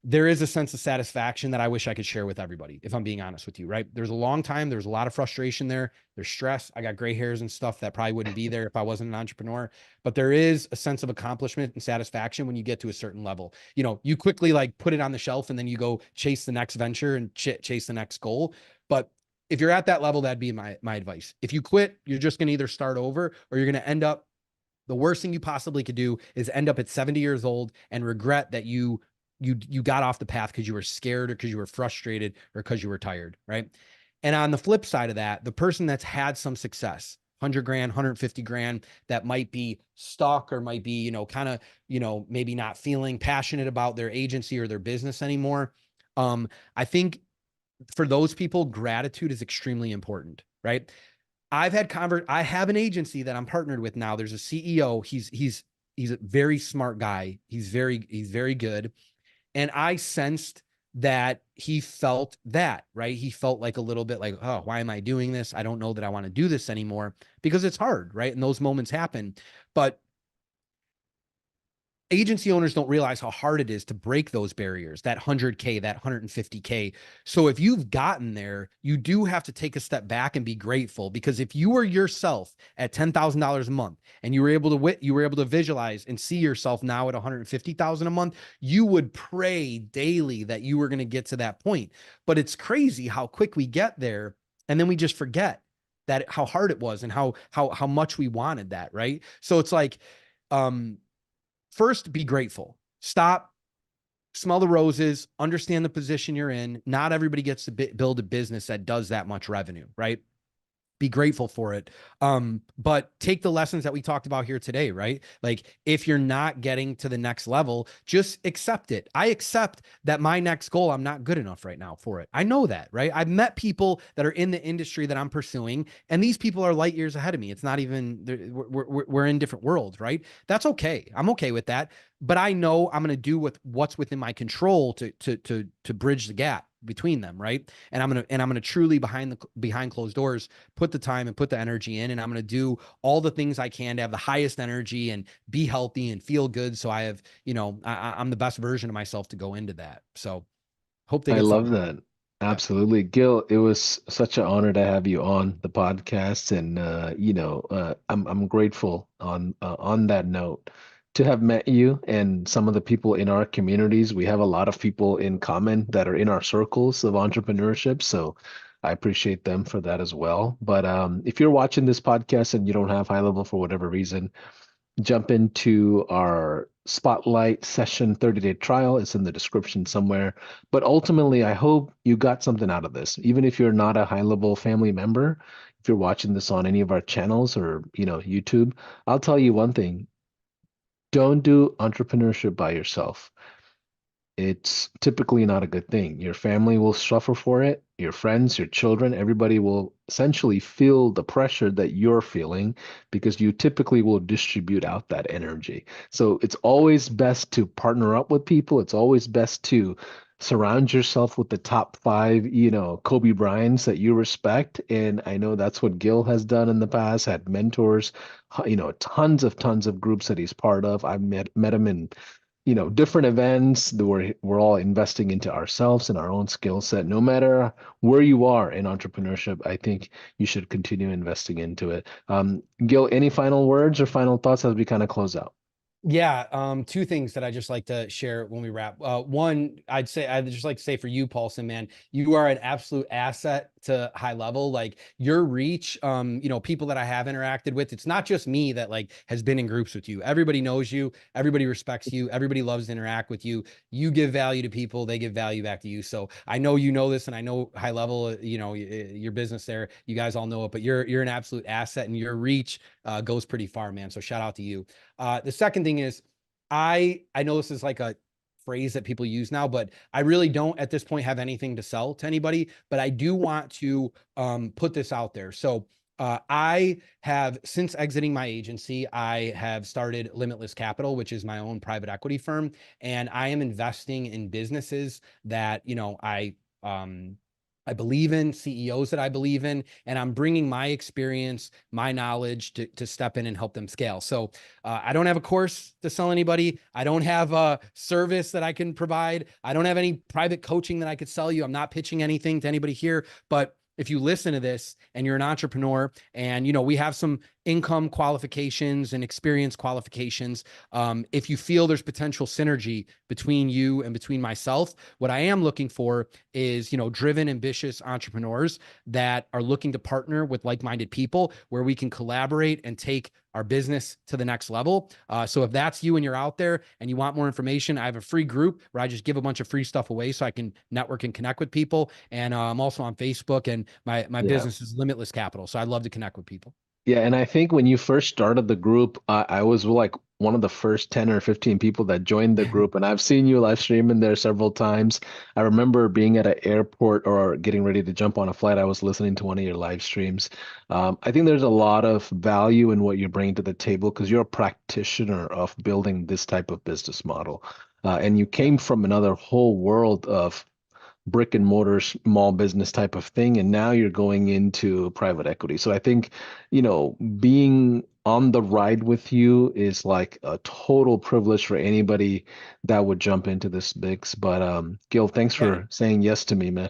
there is a sense of satisfaction that I wish I could share with everybody, if I'm being honest with you, right? There's a long time. There's a lot of frustration there. There's stress. I got gray hairs and stuff that probably wouldn't be there if I wasn't an entrepreneur. But there is a sense of accomplishment and satisfaction when you get to a certain level. You quickly like put it on the shelf and then you go chase the next venture and chase the next goal. But if you're at that level, that'd be my advice. If you quit, you're just going to either start over, or you're going to end up, the worst thing you possibly could do is end up at 70 years old and regret that you got off the path because you were scared, or because you were frustrated, or because you were tired, right? And on the flip side of that, the person that's had some success, 100 grand, 150 grand, that might be stuck, or might be, kind of, maybe not feeling passionate about their agency or their business anymore. I think for those people, gratitude is extremely important, right? I have an agency that I'm partnered with now. There's a CEO. He's a very smart guy. He's very good. And I sensed that he felt that, right? He felt like a little bit like, oh, why am I doing this? I don't know that I want to do this anymore, because it's hard, right? And those moments happen. But agency owners don't realize how hard it is to break those barriers, that 100K, that 150K. So if you've gotten there, you do have to take a step back and be grateful, because if you were yourself at $10,000 a month and you were able to visualize and see yourself now at 150,000 a month, you would pray daily that you were going to get to that point. But it's crazy how quick we get there, and then we just forget that how hard it was and how much we wanted that, right? So it's like, first, be grateful. Stop, smell the roses, understand the position you're in. Not everybody gets to build a business that does that much revenue, right? Be grateful for it. But take the lessons that we talked about here today, right? Like, if you're not getting to the next level, just accept it. I accept that my next goal, I'm not good enough right now for it. I know that, right? I've met people that are in the industry that I'm pursuing, and these people are light years ahead of me. It's not even, we're in different worlds, right? That's okay. I'm okay with that. But I know I'm going to do what's within my control to bridge the gap between them, right? And I'm gonna truly behind closed doors put the time and put the energy in, and I'm gonna do all the things I can to have the highest energy and be healthy and feel good. So I have, I'm the best version of myself to go into that. So hope they I get love something. that. Yeah. Absolutely. Gil, it was such an honor to have you on the podcast. And I'm grateful on that note to have met you and some of the people in our communities. We have a lot of people in common that are in our circles of entrepreneurship. So I appreciate them for that as well. But if you're watching this podcast and you don't have high level for whatever reason, jump into our spotlight session 30-day trial. It's in the description somewhere. But ultimately, I hope you got something out of this. Even if you're not a high level family member, if you're watching this on any of our channels or, YouTube, I'll tell you one thing. Don't do entrepreneurship by yourself. It's typically not a good thing. Your family will suffer for it. your friends, your children, everybody will essentially feel the pressure that you're feeling because you typically will distribute out that energy. So it's always best to partner up with people. It's always best to surround yourself with the top five, Kobe Bryants that you respect. And I know that's what Gil has done in the past, had mentors, tons of groups that he's part of. I've met him in different events that we're all investing into ourselves and our own skill set. No matter where you are in entrepreneurship, I think you should continue investing into it. Gil, any final words or final thoughts as we kind of close out? Yeah, two things that I just like to share when we wrap. One, I'd just like to say for you, Paulson, man, you are an absolute asset to High Level. Like your reach, people that I have interacted with, it's not just me that like has been in groups with you. Everybody knows you, everybody respects you, everybody loves to interact with you. You give value to people, they give value back to you. So I know you know this, and I know High Level, your business there, you guys all know it, but you're an absolute asset, and your reach goes pretty far, man. So shout out to you. The second thing is, I know this is like a phrase that people use now, but I really don't at this point have anything to sell to anybody. But I do want to put this out there. So I have, since exiting my agency, I have started Limitless Capital, which is my own private equity firm, and I am investing in businesses that I believe in, CEOs that I believe in, and I'm bringing my experience, my knowledge to step in and help them scale. So I don't have a course to sell anybody. I don't have a service that I can provide. I don't have any private coaching that I could sell you. I'm not pitching anything to anybody here, but if you listen to this and you're an entrepreneur and, we have some income qualifications and experience qualifications. If you feel there's potential synergy between you and between myself, what I am looking for is, driven, ambitious entrepreneurs that are looking to partner with like-minded people where we can collaborate and take our business to the next level. So if that's you and you're out there and you want more information, I have a free group where I just give a bunch of free stuff away so I can network and connect with people. And I'm also on Facebook, and my Yeah. business is Limitless Capital. So I'd love to connect with people. Yeah, and I think when you first started the group, I was like one of the first 10 or 15 people that joined the group, and I've seen you live streaming there several times. I remember being at an airport or getting ready to jump on a flight. I was listening to one of your live streams. I think there's a lot of value in what you bring to the table because you're a practitioner of building this type of business model. And you Yep. came from another whole world of brick and mortar small business type of thing, and now you're going into private equity. So I think, being on the ride with you is like a total privilege for anybody that would jump into this mix. But Gil, thanks Yeah. for saying yes to me, man.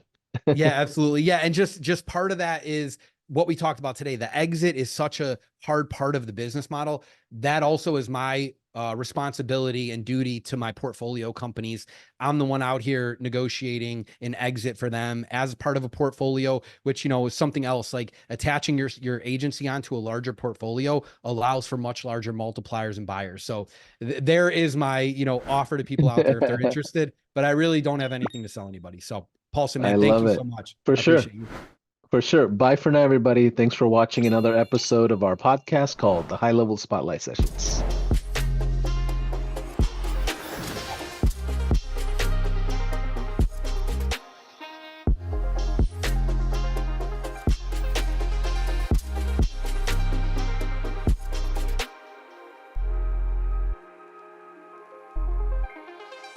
Yeah, absolutely. Yeah, and just part of that is what we talked about today. The exit is such a hard part of the business model. That also is my responsibility and duty to my portfolio companies. I'm the one out here negotiating an exit for them as part of a portfolio, which is something else. Like attaching your agency onto a larger portfolio allows for much larger multipliers and buyers. So there is my offer to people out there if they're interested. But I really don't have anything to sell anybody. So Paulson, I man, thank love you so it. much. For I sure. appreciate you. For sure. Bye for now, everybody. Thanks for watching another episode of our podcast called the High Level Spotlight Sessions.